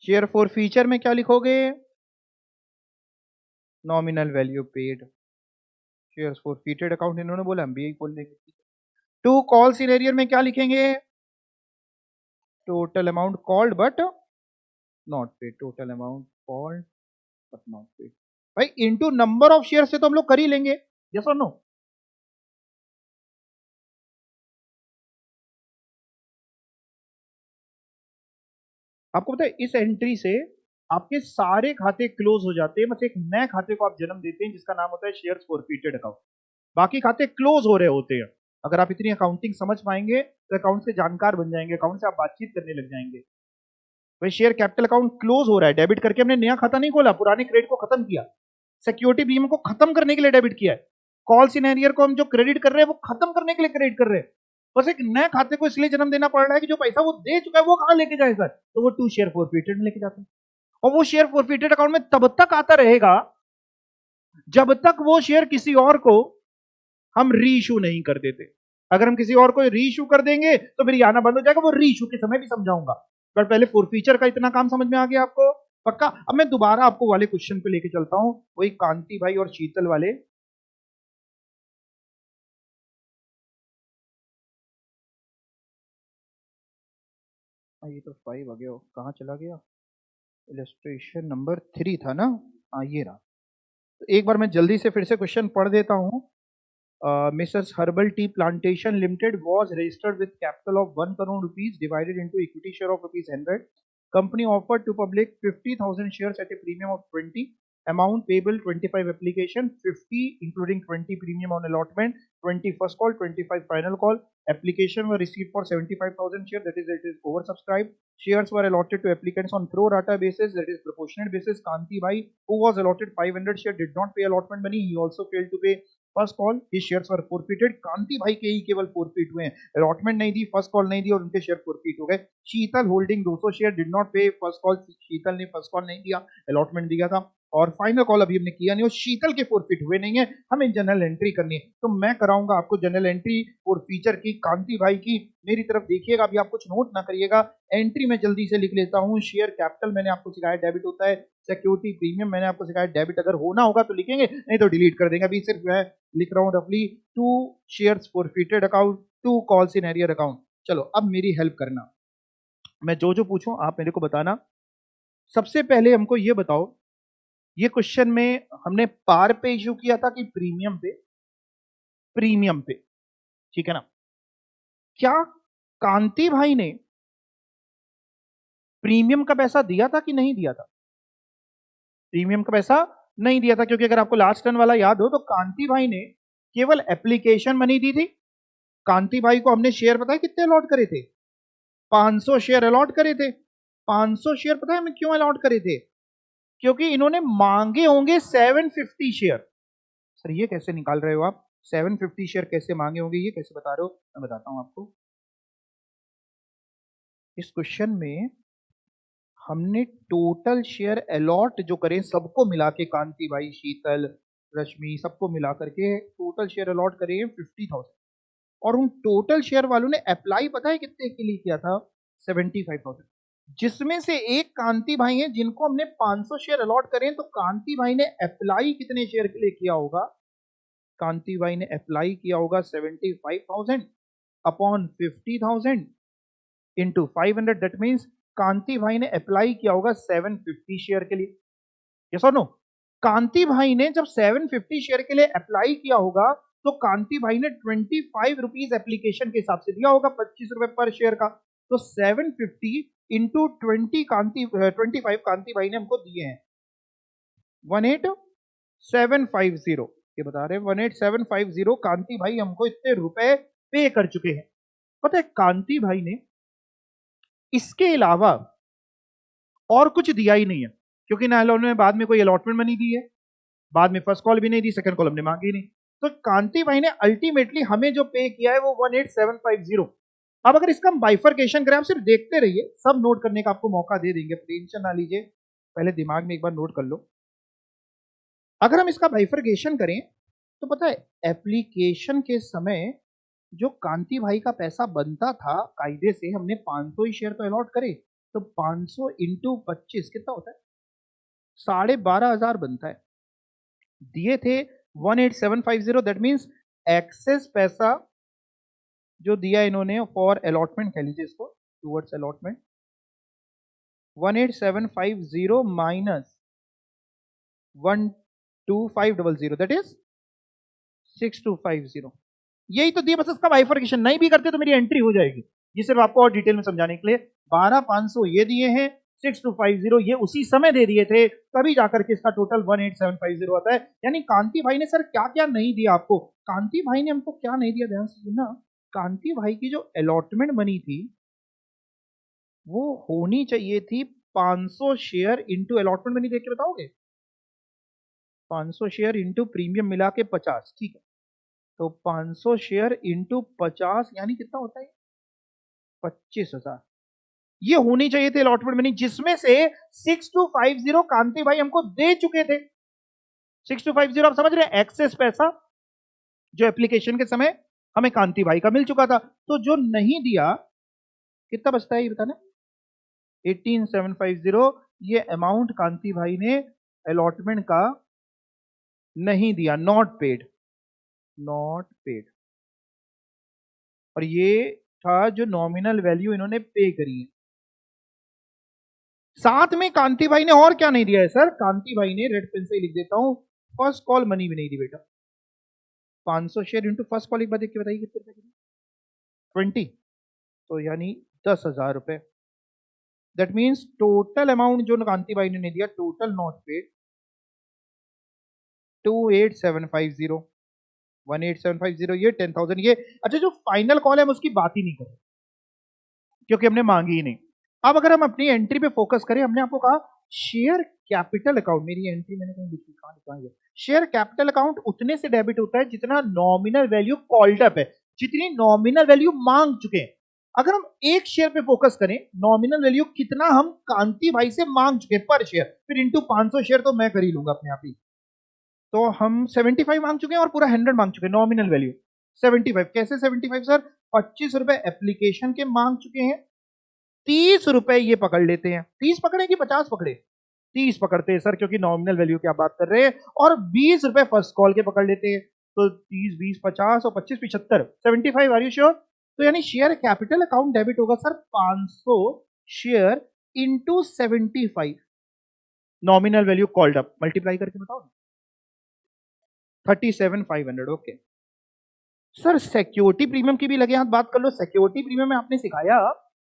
Share for feature में क्या लिखोगे? Nominal value paid. Share forfeited account इन्होंने बोला, हम भी यही बोल देंगे। टू कॉल सिनेरियर में क्या लिखेंगे? Total amount called but not paid, total amount called but not paid. भाई इनटू नंबर ऑफ शेयर से तो हम लोग कर ही लेंगे, यस और नो? आपको पता है इस एंट्री से आपके सारे खाते क्लोज हो जाते हैं, बस एक नए खाते को आप जन्म देते हैं जिसका नाम होता है शेयर्स फॉरफीटेड अकाउंट। बाकी खाते क्लोज हो रहे होते हैं। अगर आप इतनी अकाउंटिंग समझ पाएंगे तो अकाउंट से जानकार बन जाएंगे, अकाउंट से आप बातचीत करने लग जाएंगे। भाई शेयर कैपिटल अकाउंट क्लोज हो रहा है, डेबिट करके हमने नया खाता नहीं खोला, पुराने क्रेडिट को खत्म किया, सिक्योरिटी प्रीमियम को खत्म करने के लिए डेबिट किया है। कॉल सिनेरियर को हम जो क्रेडिट कर रहे हैं वो खत्म करने के लिए क्रेडिट कर रहे हैं। बस एक नए खाते को इसलिए जन्म देना पड़ रहा है कि जो पैसा वो दे चुका है वो कहां लेके जाए सर, तो वो टू शेयर फॉरफिटेड में लेके जाते हैं। और वो शेयर फॉरफिटेड अकाउंट में तब तक आता रहेगा जब तक वो शेयर किसी और को हम रीइश्यू नहीं कर देते। अगर हम किसी और को रीइश्यू कर देंगे तो फिर ये आना बंद हो जाएगा, वो रीइश्यू के समय भी समझाऊंगा, बट पहले फॉरफीचर का इतना काम समझ में आ गया आपको पक्का। अब मैं दोबारा आपको वाले क्वेश्चन पे लेके चलता हूं, वही कांति भाई और शीतल वाले। ये तो 5 आ गया, कहां चला गया, इलस्ट्रेशन नंबर 3 था ना, ये रहा। तो एक बार मैं जल्दी से फिर से क्वेश्चन पढ़ देता हूं। Mrs. Herbal Tea Plantation Limited was registered with capital of 1 crore rupees divided into equity share of rupees 100. Company offered to public 50,000 shares at a premium of 20. Amount payable 25 application, 50 including 20 premium on allotment, 20 first call, 25 final call. Application were received for 75,000 shares, that is it is oversubscribed. Shares were allotted to applicants on pro rata basis, that is proportionate basis. Kanti Bhai, who was allotted 500 shares, did not pay allotment money. He also failed to pay first call, ही shares were forfeited. Kanti Bhai के ही केवल फॉरफिट हुए हैं, अलॉटमेंट नहीं दी, फर्स्ट कॉल नहीं दी और उनके शेयर फॉरफिट हो गए। शीतल होल्डिंग 200 शेयर डिड नॉट पे फर्स्ट कॉल, शीतल ने फर्स्ट कॉल नहीं दिया, अलॉटमेंट दिया था और फाइनल कॉल अभी हमने किया नहीं, और शीतल के फॉरफिट हुए नहीं है, हमें जनरल एंट्री करनी है। तो मैं कराऊंगा आपको जनरल एंट्री फॉरफीचर की, कांति भाई की। मेरी तरफ देखिएगा, अभी आप कुछ नोट ना करिएगा, एंट्री में जल्दी से लिख लेता हूं। शेयर कैपिटल मैंने आपको सिखाया डेबिट होता है, सिक्योरिटी प्रीमियम मैंने आपको सिखाया डेबिट, अगर होना होगा तो लिखेंगे नहीं तो डिलीट कर देंगे। अभी सिर्फ मैं लिख रहा हूं रफली 2 shares forfeited account, 2 calls in arrear account. चलो अब मेरी हेल्प करना, मैं जो जो पूछूं आप मेरे को बताना। सबसे पहले हमको ये बताओ, ये क्वेश्चन में हमने पार पे इश्यू किया था कि प्रीमियम पे? प्रीमियम पे, ठीक है ना। क्या कांति भाई ने प्रीमियम का पैसा दिया था कि नहीं दिया था? प्रीमियम का पैसा नहीं दिया था, क्योंकि अगर आपको लास्ट टर्न वाला याद हो तो कांति भाई ने केवल एप्लीकेशन मनी दी थी। कांति भाई को हमने शेयर पता है कितने अलॉट करे थे? 500 शेयर अलॉट करे थे। 500 शेयर पता है हमें क्यों अलॉट करे थे? क्योंकि इन्होंने मांगे होंगे 750 शेयर। सर ये कैसे निकाल रहे हो आप, 750 शेयर कैसे मांगे होंगे, ये कैसे बता रहे हो? मैं बताता हूं आपको। इस क्वेश्चन में हमने टोटल शेयर अलॉट जो करें सबको मिला के, कांति भाई, शीतल, रश्मि, सबको मिला करके टोटल शेयर अलॉट करे 50,000, और उन टोटल शेयर वालों ने अप्लाई पता है कितने के लिए किया था? 75,000, जिसमें से एक कांति भाई हैं जिनको हमने 500 शेयर अलॉट करें। तो कांति भाई ने अप्लाई कितने शेयर के लिए किया होगा? कांति भाई ने अप्लाई किया होगा 75,000 अपॉन 50,000 इंटू 500, दैट मीन्स कांति भाई ने अप्लाई किया होगा 750 शेयर के लिए। यस और नो? कांति भाई ने जब 750 शेयर के लिए अप्लाई किया होगा तो कांति भाई ने 25 रुपीज एप्लीकेशन के हिसाब से दिया होगा, 25 रुपए पर शेयर का। तो 750 इंटू 25 कांति भाई ने हमको दिए हैं 18750, ये बता रहे हैं 18750 कांति भाई हमको इतने रुपए पे कर चुके हैं। पता है कांति भाई ने इसके अलावा और कुछ दिया ही नहीं है, क्योंकि ना उन्होंने बाद में कोई अलॉटमेंट मनी दी है, बाद में फर्स्ट कॉल भी नहीं दी, सेकंड कॉल हमने मांगी नहीं। तो कांति भाई ने अल्टीमेटली हमें जो पे किया है वो 18750। अब अगर इसका हम बाइफरकेशन करें, आप सिर्फ देखते रहिए, सब नोट करने का आपको मौका दे देंगे, टेंशन ना लीजिए, पहले दिमाग में एक बार नोट कर लो। अगर हम इसका बाइफरकेशन करें तो पता है एप्लीकेशन के समय जो कांति भाई का पैसा बनता था कायदे से, हमने 500 ही शेयर तो अलॉट करे, तो 500 इंटू 25 कितना होता है? 12,500 बनता है। दिए थे 18750, दैट मीन्स एक्सेस पैसा जो दिया इन्होंने फॉर अलॉटमेंट, कह लीजिए इसको towards allotment, 18750 minus 12500, that is 6250। यही तो दिया, बस इसका बाइफरकेशन नहीं भी करते तो मेरी एंट्री हो जाएगी। ये सिर्फ आपको और डिटेल में समझाने के लिए 12,500 ये दिए हैं, 6250 ये उसी समय दे दिए थे, तभी जाकर के इसका टोटल 18750 आता है। यानी कांति भाई ने सर क्या क्या नहीं दिया आपको, कांति भाई ने हमको क्या नहीं दिया, ध्यान से सुनना। कांति भाई की जो अलॉटमेंट बनी थी वो होनी चाहिए थी 500 शेयर इंटू अलॉटमेंट बनी, देख के बताओगे? 500 शेयर इंटू प्रीमियम मिला के 50, ठीक है। तो 500 शेयर इंटू 50 यानी कितना होता है? 25,000। ये होनी चाहिए थे अलॉटमेंट मनी, जिसमें से 6250 कांति भाई हमको दे चुके थे। 6250 आप समझ रहे हैं, एक्सेस पैसा जो एप्लीकेशन के समय हमें कांति भाई का मिल चुका था। तो जो नहीं दिया कितना बचता है ये बताना? 18750 ये अमाउंट कांति भाई ने अलॉटमेंट का नहीं दिया, नॉट पेड, नॉट पेड। और ये था जो नॉमिनल वैल्यू इन्होंने पे करी है। साथ में कांति भाई ने और क्या नहीं दिया है सर? कांति भाई ने, रेड पेन से लिख देता हूं, फर्स्ट कॉल मनी भी नहीं दी बेटा। 500 शेयर इंटू फर्स्ट कॉल, एक बार देख के बताइए कितने रुपए? 20, तो यानी 10,000 रुपए। दैट मीन्स टोटल अमाउंट जो कांति भाई ने नहीं दिया, टोटल नॉट पेड 28750, 18750 ये 10,000 ये। अच्छा जो फाइनल कॉल है हम उसकी बात ही नहीं कर रहे क्योंकि हमने मांगी ही नहीं। अब अगर हम अपनी एंट्री पे फोकस करें, हमने आपको कहा शेयर कैपिटल अकाउंट, मेरी एंट्री मैंने कहीं लिखी, कहां लिखा है? शेयर कैपिटल अकाउंट उतने से डेबिट होता है जितना नॉमिनल वैल्यू कॉल्ड अप है, जितनी नॉमिनल वैल्यू मांग चुके हैं। अगर हम एक शेयर पे फोकस करें, नॉमिनल वैल्यू कितना हम कांति भाई से मांग चुके पर शेयर, फिर इंटू 500 शेयर तो मैं कर ही लूंगा अपने आप ही। तो हम 75 मांग चुके हैं और पूरा 100 मांग चुके हैं, नॉमिनल वैल्यू 75। कैसे 75 सर? 25 रुपए एप्लीकेशन के मांग चुके हैं, 30 रुपए ये पकड़ लेते हैं। 30 पकड़े कि 50 पकड़े? 30 पकड़ते हैं सर, क्योंकि नॉमिनल वैल्यू की आप बात कर रहे हैं। और 20 रुपए फर्स्ट कॉल के पकड़ लेते हैं। तो 30, 20, 50 और 25, 75, 75। Are you sure? तो यानी शेयर कैपिटल अकाउंट डेबिट होगा sir 500 share into 75, nominal value called up, multiply करके बताओ ना, 37,500। ओके सर, सिक्योरिटी प्रीमियम की भी लगे हाथ बात कर लो। सिक्योरिटी प्रीमियम में आपने सिखाया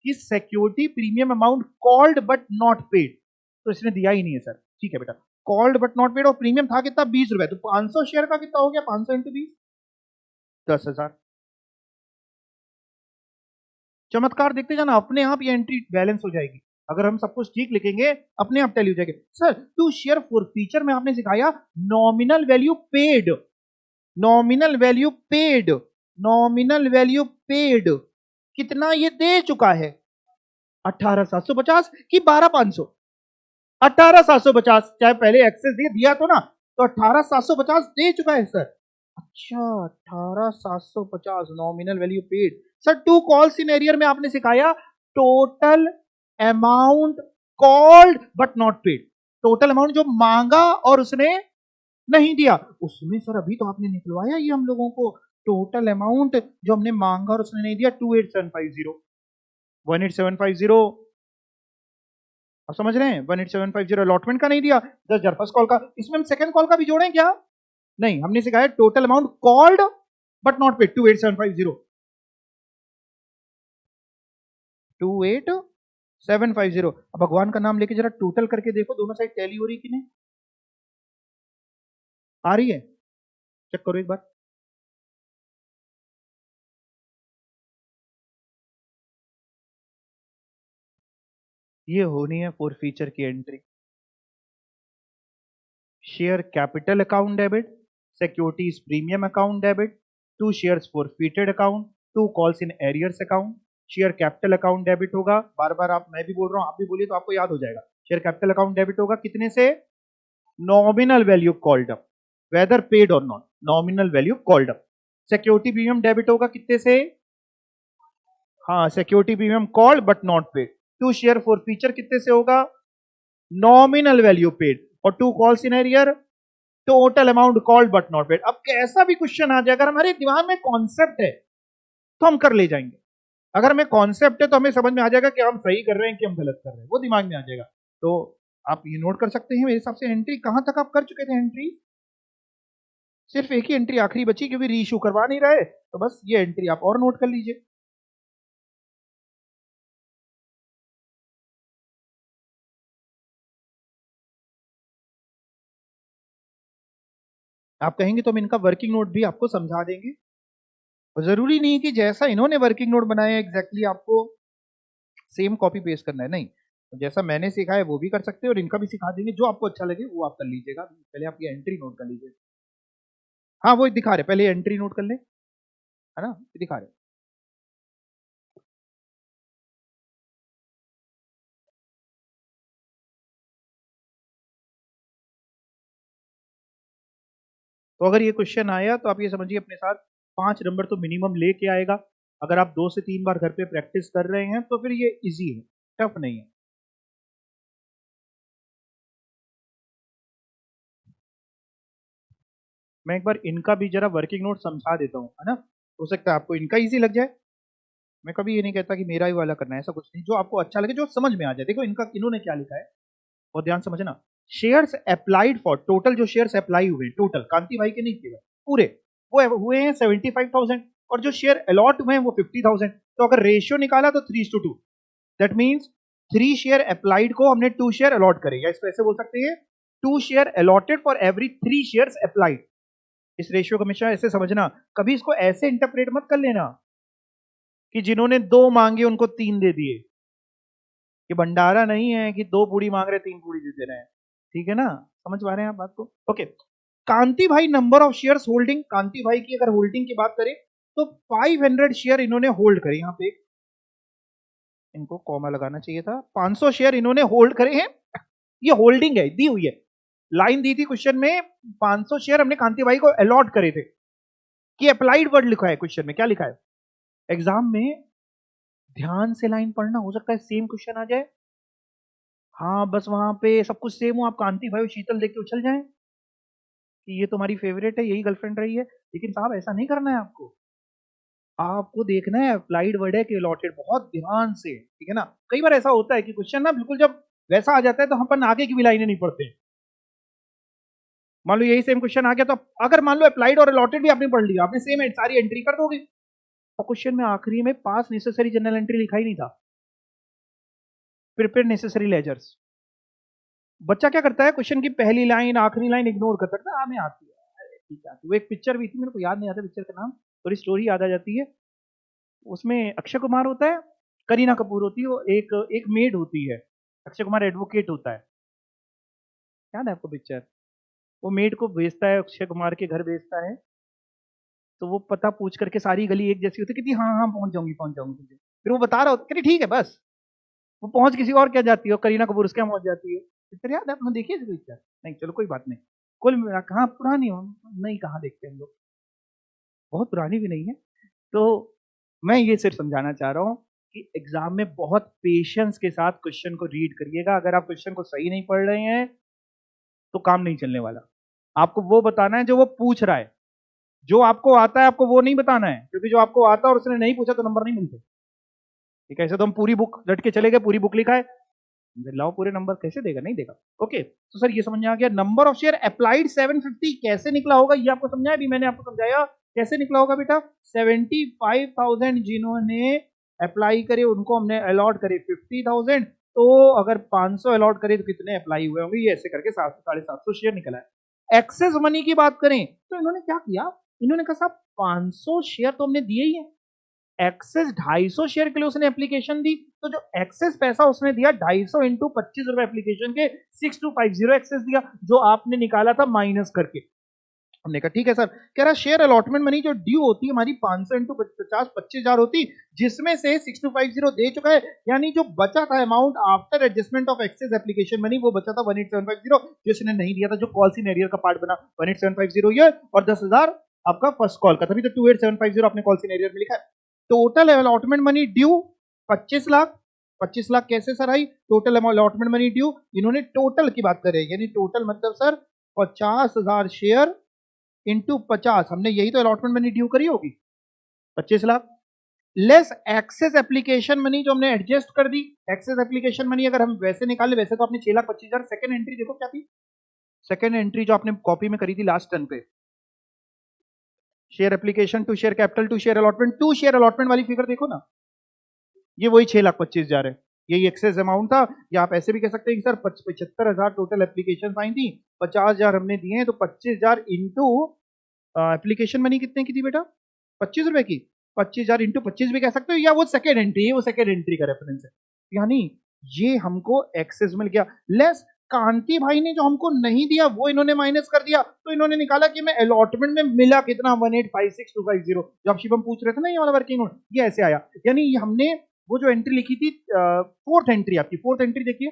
कि security premium amount called but not paid, तो इसने दिया ही नहीं है सर। ठीक है बेटा, कॉल्ड बट नॉट पेड, और प्रीमियम था कितना? 20 रुपए। तो 500 शेयर का कितना हो गया? 500 इंटू 20, 10,000। चमत्कार देखते जाना, अपने आप ये एंट्री बैलेंस हो जाएगी। अगर हम सब कुछ ठीक लिखेंगे अपने आप टैली हो जाएगी। Sir to share for feature में आपने सिखाया nominal value paid, nominal value paid, nominal value paid कितना ये दे चुका है? 18,750 कि 12,500? 18,750, चाहे पहले एक्सेस दिया तो ना, तो 18,750 दे चुका है सर। अच्छा 18,750 nominal value paid. Sir to calls in arrear में आपने सिखाया total amount called but not paid, total amount जो मांगा और उसने नहीं दिया, उसमें सर अभी तो आपने निकलवाया ये हम लोगों को, टोटल अमाउंट जो हमने मांगा और उसने नहीं दिया 28750, 18750। आप समझ रहे हैं? 18750 अलॉटमेंट का नहीं दिया, 10,000 फर्स्ट कॉल का। इसमें हम सेकंड कॉल का भी जोड़ें क्या? नहीं, हमने सिखाया total amount called but not paid 28750, 28750। अब भगवान का नाम लेके जरा टोटल करके देखो, दोनों साइड टैली हो रही कि नहीं? आ रही है? चेक करो एक बार। ये होनी है फॉर फीचर की entry. Share capital account debit, securities premium account debit, 2 shares forfeited account, 2 calls in arrears account. Share capital account debit होगा, बार बार आप, मैं भी बोल रहा हूं, आप भी बोलिए तो आपको याद हो जाएगा। शेयर कैपिटल अकाउंट डेबिट होगा कितने से? Nominal value called up, whether paid और not, nominal value called up. Security premium debit होगा कितने से? हाँ, security premium called but not paid. 2 share for feature कितने से होगा? Nominal value paid. और 2 calls in arrear, total amount called but not paid. अब कैसा भी क्वेश्चन आ जाए, अगर हमारे दिमाग में कॉन्सेप्ट है तो हम कर ले जाएंगे। अगर हमें कॉन्सेप्ट है तो हमें समझ में आ जाएगा कि हम सही कर रहे हैं कि हम गलत कर रहे हैं, वो दिमाग में आ जाएगा। तो आप ये नोट कर सकते हैं मेरे हिसाब से एंट्री कहां तक आप कर चुके थे। एंट्री सिर्फ एक ही एंट्री आखिरी बची, क्योंकि री इशू करवा नहीं रहे, तो बस ये एंट्री आप और नोट कर लीजिए। आप कहेंगे तो हम इनका वर्किंग नोट भी आपको समझा देंगे। और जरूरी नहीं कि जैसा इन्होंने वर्किंग नोट बनाया है एग्जैक्टली आपको सेम कॉपी पेस्ट करना है, नहीं। तो जैसा मैंने सीखा है वो भी कर सकते हैं और इनका भी सिखा देंगे, जो आपको अच्छा लगे वो आप कर लीजिएगा। पहले आप ये एंट्री नोट कर लीजिए। हाँ वो दिखा रहे, पहले एंट्री नोट कर ले, है ना, ये दिखा रहे। तो अगर ये क्वेश्चन आया तो आप ये समझिए अपने साथ 5 नंबर तो मिनिमम लेके आएगा। अगर आप 2 से 3 बार घर पे प्रैक्टिस कर रहे हैं तो फिर ये इजी है, टफ नहीं है। मैं एक बार इनका भी जरा वर्किंग नोट समझा देता हूँ, है ना, हो सकता है आपको इनका इजी लग जाए। मैं कभी ये नहीं कहता कि मेरा ही वाला करना है, ऐसा कुछ नहीं, जो आपको अच्छा लगे, जो समझ में आ जाए। देखो इनका, इन्होंने क्या लिखा है और ध्यान समझना। शेयर्स अप्लाइड फॉर, टोटल जो शेयर्स अप्लाई हुए टोटल, कांति भाई के नहीं केवल, पूरे वो हुए हैं 75,000, और जो शेयर अलॉट हुए हैं वो 50,000। तो अगर रेशियो निकाला तो 3:2, दैट मीन्स 3 शेयर अप्लाइड को हमने 2 शेयर अलॉट करे, या इसको ऐसे बोल सकते हैं 2 share allotted for every 3 shares applied. इस रेशियो को हमेशा ऐसे समझना, कभी इसको ऐसे इंटरप्रेट मत कर लेना कि जिन्होंने 2 मांगे उनको 3 दे दिए। ये भंडारा नहीं है कि 2 पूड़ी मांग रहे 3 पूड़ी दे दे रहे हैं, ठीक है ना, समझ पा रहे हैं आप बात को? ओके। कांति भाई नंबर ऑफ शेयर्स होल्डिंग, कांति भाई की अगर होल्डिंग की बात करें तो 500 शेयर इन्होंने होल्ड करे, यहाँ पे इनको कॉमा लगाना चाहिए था, 500 शेयर इन्होंने होल्ड करे हैं। ये होल्डिंग है, दी हुई है, लाइन दी थी क्वेश्चन में, 500 शेयर हमने कांति भाई को अलॉट करे थे। कि अप्लाइड वर्ड लिखा है क्वेश्चन में, क्या लिखा है एग्जाम में, ध्यान से लाइन पढ़ना, हो सकता है सेम क्वेश्चन आ जाए। हाँ बस वहां पे सब कुछ सेम हो, आप कांति भाई शीतल देख के उछल जाएं कि ये तुम्हारी फेवरेट है, यही गर्लफ्रेंड रही है, लेकिन साहब ऐसा नहीं करना है आपको। आपको देखना है अप्लाइड वर्ड है कि अलॉटेड, बहुत ध्यान से, ठीक है ना। कई बार ऐसा होता है कि क्वेश्चन ना बिल्कुल जब वैसा आ जाता है तो हम अपन आगे की भी लाइनें नहीं पढ़ते। मान लो यही सेम क्वेश्चन आ गया, तो अगर मान लो अप्लाइड और अलॉटेड भी आपने पढ़ लिया, आपने सेम सारी एंट्री कर दोगे, और क्वेश्चन में आखिरी में पास नेसेसरी जनरल एंट्री लिखा ही नहीं था, प्रिपेयर नेसेसरी लेजर्स। बच्चा क्या करता है, क्वेश्चन की पहली लाइन आखिरी लाइन इग्नोर कर सकता है, हमें आती है, ठीक है। वो एक पिक्चर भी थी, मेरे को याद नहीं आता पिक्चर का नाम, थोड़ी स्टोरी याद आ जाती है। उसमें अक्षय कुमार होता है, करीना कपूर होती है, वो एक एक मेड होती है, अक्षय कुमार एडवोकेट होता है, याद है आपको पिक्चर? वो मेड को भेजता है, अक्षय कुमार के घर भेजता है, तो वो पता पूछ करके, सारी गली एक जैसी होती है, कहती हाँ हाँ पहुंच जाऊंगी पहुंच जाऊंगी, फिर वो बता रहा होता है, ठीक है बस, वो पहुंच किसी और क्या जाती है, और करीना कपूर उसके यहाँ पहुंच जाती है। पिक्चर याद है आपने, देखिए पिक्चर? नहीं चलो कोई बात नहीं। कुल मिला कहाँ पुरानी हो, नहीं कहाँ देखते हम लोग, बहुत पुरानी भी नहीं है। तो मैं ये सिर्फ समझाना चाह रहा हूँ कि एग्जाम में बहुत पेशेंस के साथ क्वेश्चन को रीड करिएगा। अगर आप क्वेश्चन को सही नहीं पढ़ रहे हैं तो काम नहीं चलने वाला। आपको वो बताना है जो वो पूछ रहा है, जो आपको आता है आपको वो नहीं बताना है, क्योंकि जो आपको आता है और उसने नहीं पूछा तो नंबर नहीं मिलते। ठीक है, ऐसे तो हम पूरी बुक रट के चले गए, पूरी बुक लिखा है, लाओ पूरे नंबर, कैसे देगा, नहीं देगा। ओके, तो सर ये समझ में आ गया। नंबर ऑफ शेयर अप्लाइड 750 कैसे निकला होगा, ये आपको समझाया, अभी मैंने आपको समझाया कैसे निकला होगा बेटा। 75,000 जिन्होंने अप्लाई करे उनको हमने अलॉट करे 50,000, तो अगर 500 अलॉट करे तो कितने अप्लाई हुए होंगे, ये ऐसे करके 700-750 शेयर निकला है। एक्सेस मनी की बात करें तो इन्होंने क्या किया, इन्होंने कहा साहब 500 शेयर तो हमने दिए ही है, एक्सेस 250 शेयर के लिए उसने एप्लीकेशन दी, तो जो एक्सेस पैसा उसने दिया 250 इंटू 25 रुपए एप्लीकेशन के, 6250 एक्सेस दिया, जो आपने निकाला था माइनस करके। हमने कहा ठीक है सर। कह रहा शेयर अलॉटमेंट मनी जो ड्यू होती है हमारी 500 इंटू 50 25,000 होती, जिसमें से 6250 दे चुका है, यानी जो बचा था amount after adjustment of excess application money वो बचा था 18750, जो इसने नहीं दिया था, जो कॉल सीनेरियर का पार्ट बना 18750 ये, और 10,000 आपका फर्स्ट कॉल का, तभी तो 28750 आपने कॉल सीनेरियर में लिखा है। Total allotment money due 25 lakh. 25 lakh कैसे सर आई, टोटल अलॉटमेंट मनी ड्यू, इन्होंने टोटल की बात करें, यानी टोटल मतलब सर 50,000 शेयर इंटू 50, हमने यही तो अलॉटमेंट मनी ड्यू करी होगी 25 lakh, less excess application money जो हमने एडजस्ट कर दी। एक्सेस एप्लीकेशन मनी अगर हम वैसे निकाले, वैसे तो आपने 6,25,000, सेकंड एंट्री देखो क्या थी, सेकंड एंट्री जो आपने कॉपी में करी थी लास्ट टर्न पे, share application to share capital to share allotment, to share allotment वाली फिगर देखो ना, ये वही 6,25,000 है। यही एक्सेस अमाउंट था। या आप ऐसे भी कह सकते हैं कि सर 75,000 टोटल एप्लीकेशन आई थी, 50,000 हमने दिए हैं, तो 25,000 इंटू एप्लीकेशन मनी कितने की थी बेटा, 25 रुपए की, 25,000 इंटू 25 भी कह सकते हो, या वो सेकेंड एंट्री है, वो सेकेंड एंट्री का रेफरेंस है। यानी ये हमको एक्सेस मिल गया लेस। कांति भाई ने जो हमको नहीं दिया वो इन्होंने माइनस कर दिया, तो इन्होंने निकाला कि मैं अलॉटमेंट में मिला कितना 1856250, जो आप शिवम पूछ रहे थे ना ये वाला वर्किंग नोट, ये ऐसे आया। यानी हमने वो जो एंट्री लिखी थी, फोर्थ एंट्री, आपकी फोर्थ एंट्री देखिए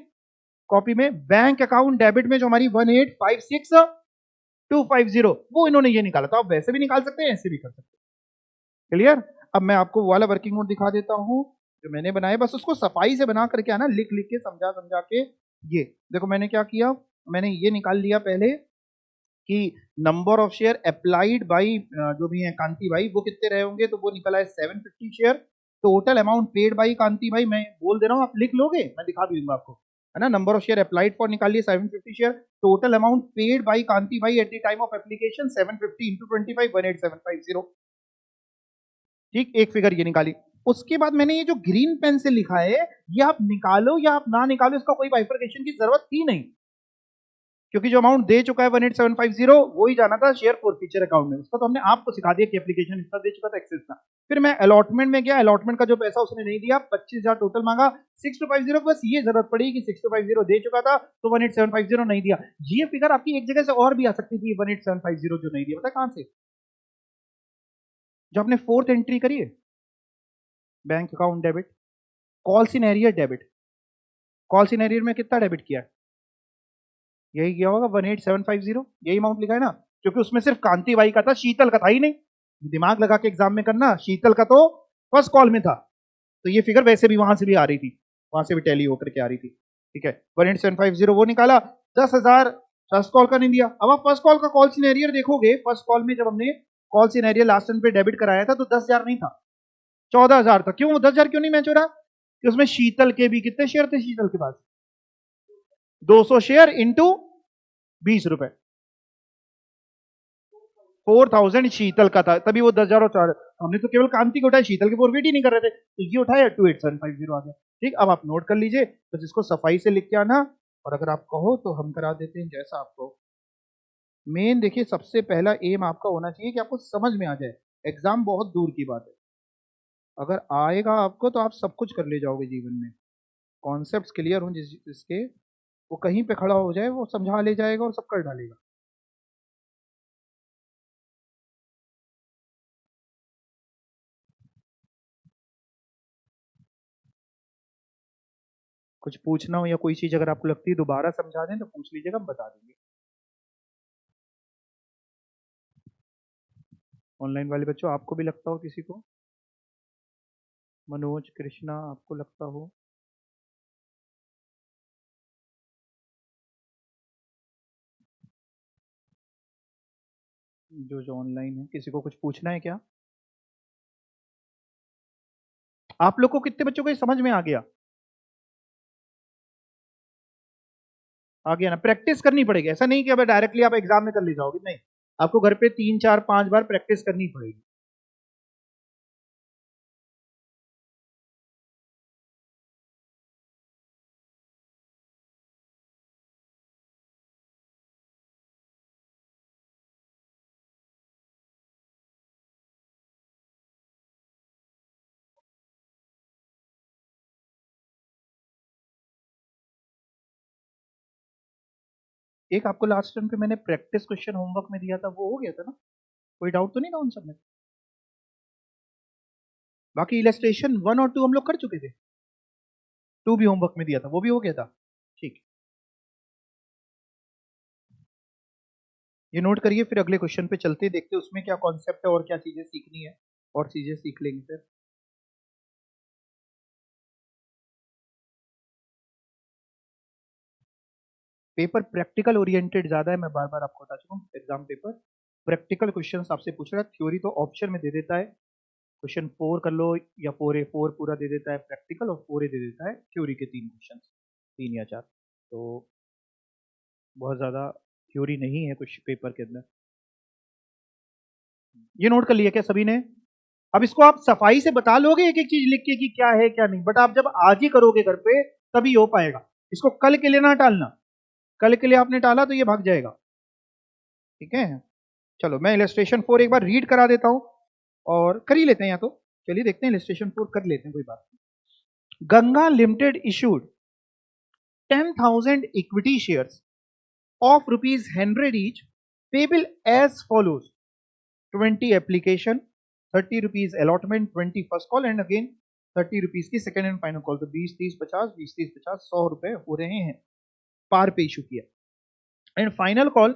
कॉपी में, बैंक अकाउंट डेबिट में जो हमारी 1856250, वो इन्होंने ये निकाला। तो आप वैसे भी निकाल सकते हैं, ऐसे भी कर सकते हैं। क्लियर? अब मैं आपको वो वाला वर्किंग नोट दिखा देता हूं जो मैंने बनाया, बस उसको सफाई से बना करके आना, लिख लिख के समझा समझा के। ये देखो मैंने क्या किया, मैंने ये निकाल लिया पहले कि number of share applied by जो भी है कांति भाई, वो कितने रहे होंगे, तो वो निकला है 750 share. Total amount paid by Kanti भाई, मैं बोल दे रहा हूँ, आप लिख लोगे, मैं दिखा भी दूंगा आपको, है ना। Number of share applied for निकाल लिए 750 share, total amount paid by Kanti भाई at the time of application 750 into 25 18750। ठीक, एक फिगर ये निकाली। उसके बाद मैंने ये जो ग्रीन पेन से लिखा है, ये आप निकालो या आप ना निकालो, इसका कोई बाइफरकेशन की जरूरत थी नहीं, क्योंकि जो अमाउंट दे चुका है 18750 वो ही जाना था शेयर फॉरफीचर अकाउंट में, उसका तो हमने आपको सिखा दिया कि एप्लीकेशन इतना दे चुका था, एक्सेस था। फिर मैं अलॉटमेंट में गया, अलॉटमेंट का जो पैसा उसने नहीं दिया, 25,000 टोटल मांगा, 6250, बस ये जरूरत पड़ी कि 6250 दे चुका था तो 18750 नहीं दिया। ये फिगर आपकी एक जगह से और भी आ सकती थी, 18750 जो नहीं दिया, पता कहां से, जो आपने फोर्थ एंट्री करी है, बैंक अकाउंट डेबिट, कॉल सिनेरियर डेबिट, कॉल सिनेरियर में कितना डेबिट किया है, यही किया होगा 18750, यही अमाउंट लिखा है ना, क्योंकि उसमें सिर्फ कांति बाई का था, शीतल का था ही नहीं। दिमाग लगा के एग्जाम में करना, शीतल का तो फर्स्ट कॉल में था, तो ये फिगर वैसे भी वहां से भी आ रही थी, वहां से भी टैली होकर के आ रही थी। ठीक है, 18750 वो निकाला, 10,000 फर्स्ट कॉल का नहीं दिया। अब आप फर्स्ट कॉल का कॉल सिनेरियर देखोगे, फर्स्ट कॉल में जब हमने कॉल सिनेरियर लास्ट टर्न पे डेबिट कराया था तो 10,000 नहीं था, 14,000 था। क्यों 10,000 क्यों नहीं मैच हो रहा, कि उसमें शीतल के भी कितने शेयर थे, शीतल के पास 200 शेयर इंटू 20 रुपए, 4,000 शीतल का था, तभी वो 10,000 और 4, हमने तो केवल कांति को उठाया, शीतल की फॉरवर्ड ही नहीं कर रहे थे, तो ये उठाया 28750 आ गया। ठीक, अब आप नोट कर लीजिए, बस इसको सफाई से लिख के आना, और अगर आप कहो तो हम करा देते हैं जैसा आपको। मेन देखिए, सबसे पहला एम आपका होना चाहिए कि आपको समझ में आ जाए, एग्जाम बहुत दूर की बात है, अगर आएगा आपको तो आप सब कुछ कर ले जाओगे जीवन में। कॉन्सेप्ट क्लियर हो जिसके, वो कहीं पे खड़ा हो जाए वो समझा ले जाएगा और सब कर डालेगा। कुछ पूछना हो या कोई चीज अगर आपको लगती है दोबारा समझा दें तो पूछ लीजिएगा, हम बता देंगे। ऑनलाइन वाले बच्चों, आपको भी लगता हो किसी को, मनोज कृष्णा, आपको लगता हो, जो जो ऑनलाइन है, किसी को कुछ पूछना है क्या? आप लोग को कितने बच्चों को ये समझ में आ गया? आ गया ना? प्रैक्टिस करनी पड़ेगी, ऐसा नहीं कि अब डायरेक्टली आप एग्जाम में कर ले जाओगे, नहीं, आपको घर पे 3 4 5 बार प्रैक्टिस करनी पड़ेगी। एक आपको लास्ट टाइम पे मैंने प्रैक्टिस क्वेश्चन होमवर्क में दिया था, वो हो गया था ना? कोई डाउट तो नहीं था उन सब में? बाकी इलस्ट्रेशन 1 और 2 हम लोग कर चुके थे, 2 भी होमवर्क में दिया था, वो भी हो गया था। ठीक, ये नोट करिए, फिर अगले क्वेश्चन पे चलते देखते उसमें क्या कॉन्सेप्ट है और क्या चीजें सीखनी है, और चीजें सीख लेंगे फिर। पेपर प्रैक्टिकल ओरिएंटेड ज्यादा है, मैं बार बार आपको बता चुका हूँ, एग्जाम पेपर प्रैक्टिकल क्वेश्चन आपसे पूछ रहा है, थ्योरी तो ऑप्शन में दे देता है, क्वेश्चन 4 कर लो या 4A, 4 पूरा दे देता है प्रैक्टिकल, और 4A दे देता है थ्योरी के 3 क्वेश्चन, 3 या 4, तो बहुत ज्यादा थ्योरी नहीं है कुछ पेपर के अंदर। ये नोट कर लिया क्या सभी ने? अब इसको आप सफाई से बता लोगे एक एक चीज लिख के कि क्या है क्या नहीं, बट आप जब आज ही करोगे घर पे तभी हो पाएगा। इसको कल के लिए ना टालना, कल के लिए आपने टाला तो ये भाग जाएगा। ठीक है, चलो मैं इलस्ट्रेशन 4 एक बार रीड करा देता हूं और कर ही लेते हैं, या तो चलिए देखते हैं इलस्ट्रेशन 4 कर लेते हैं, कोई बात नहीं। Ganga limited issued 10,000 equity shares of rupees 100 each, payable as follows: 20 application, 30 rupees allotment, 20 first call and again 30 rupees की second and final call। तो 20 30 50, 20 30 50, 100 रुपए हो रहे हैं पार पे इशू किया। And final call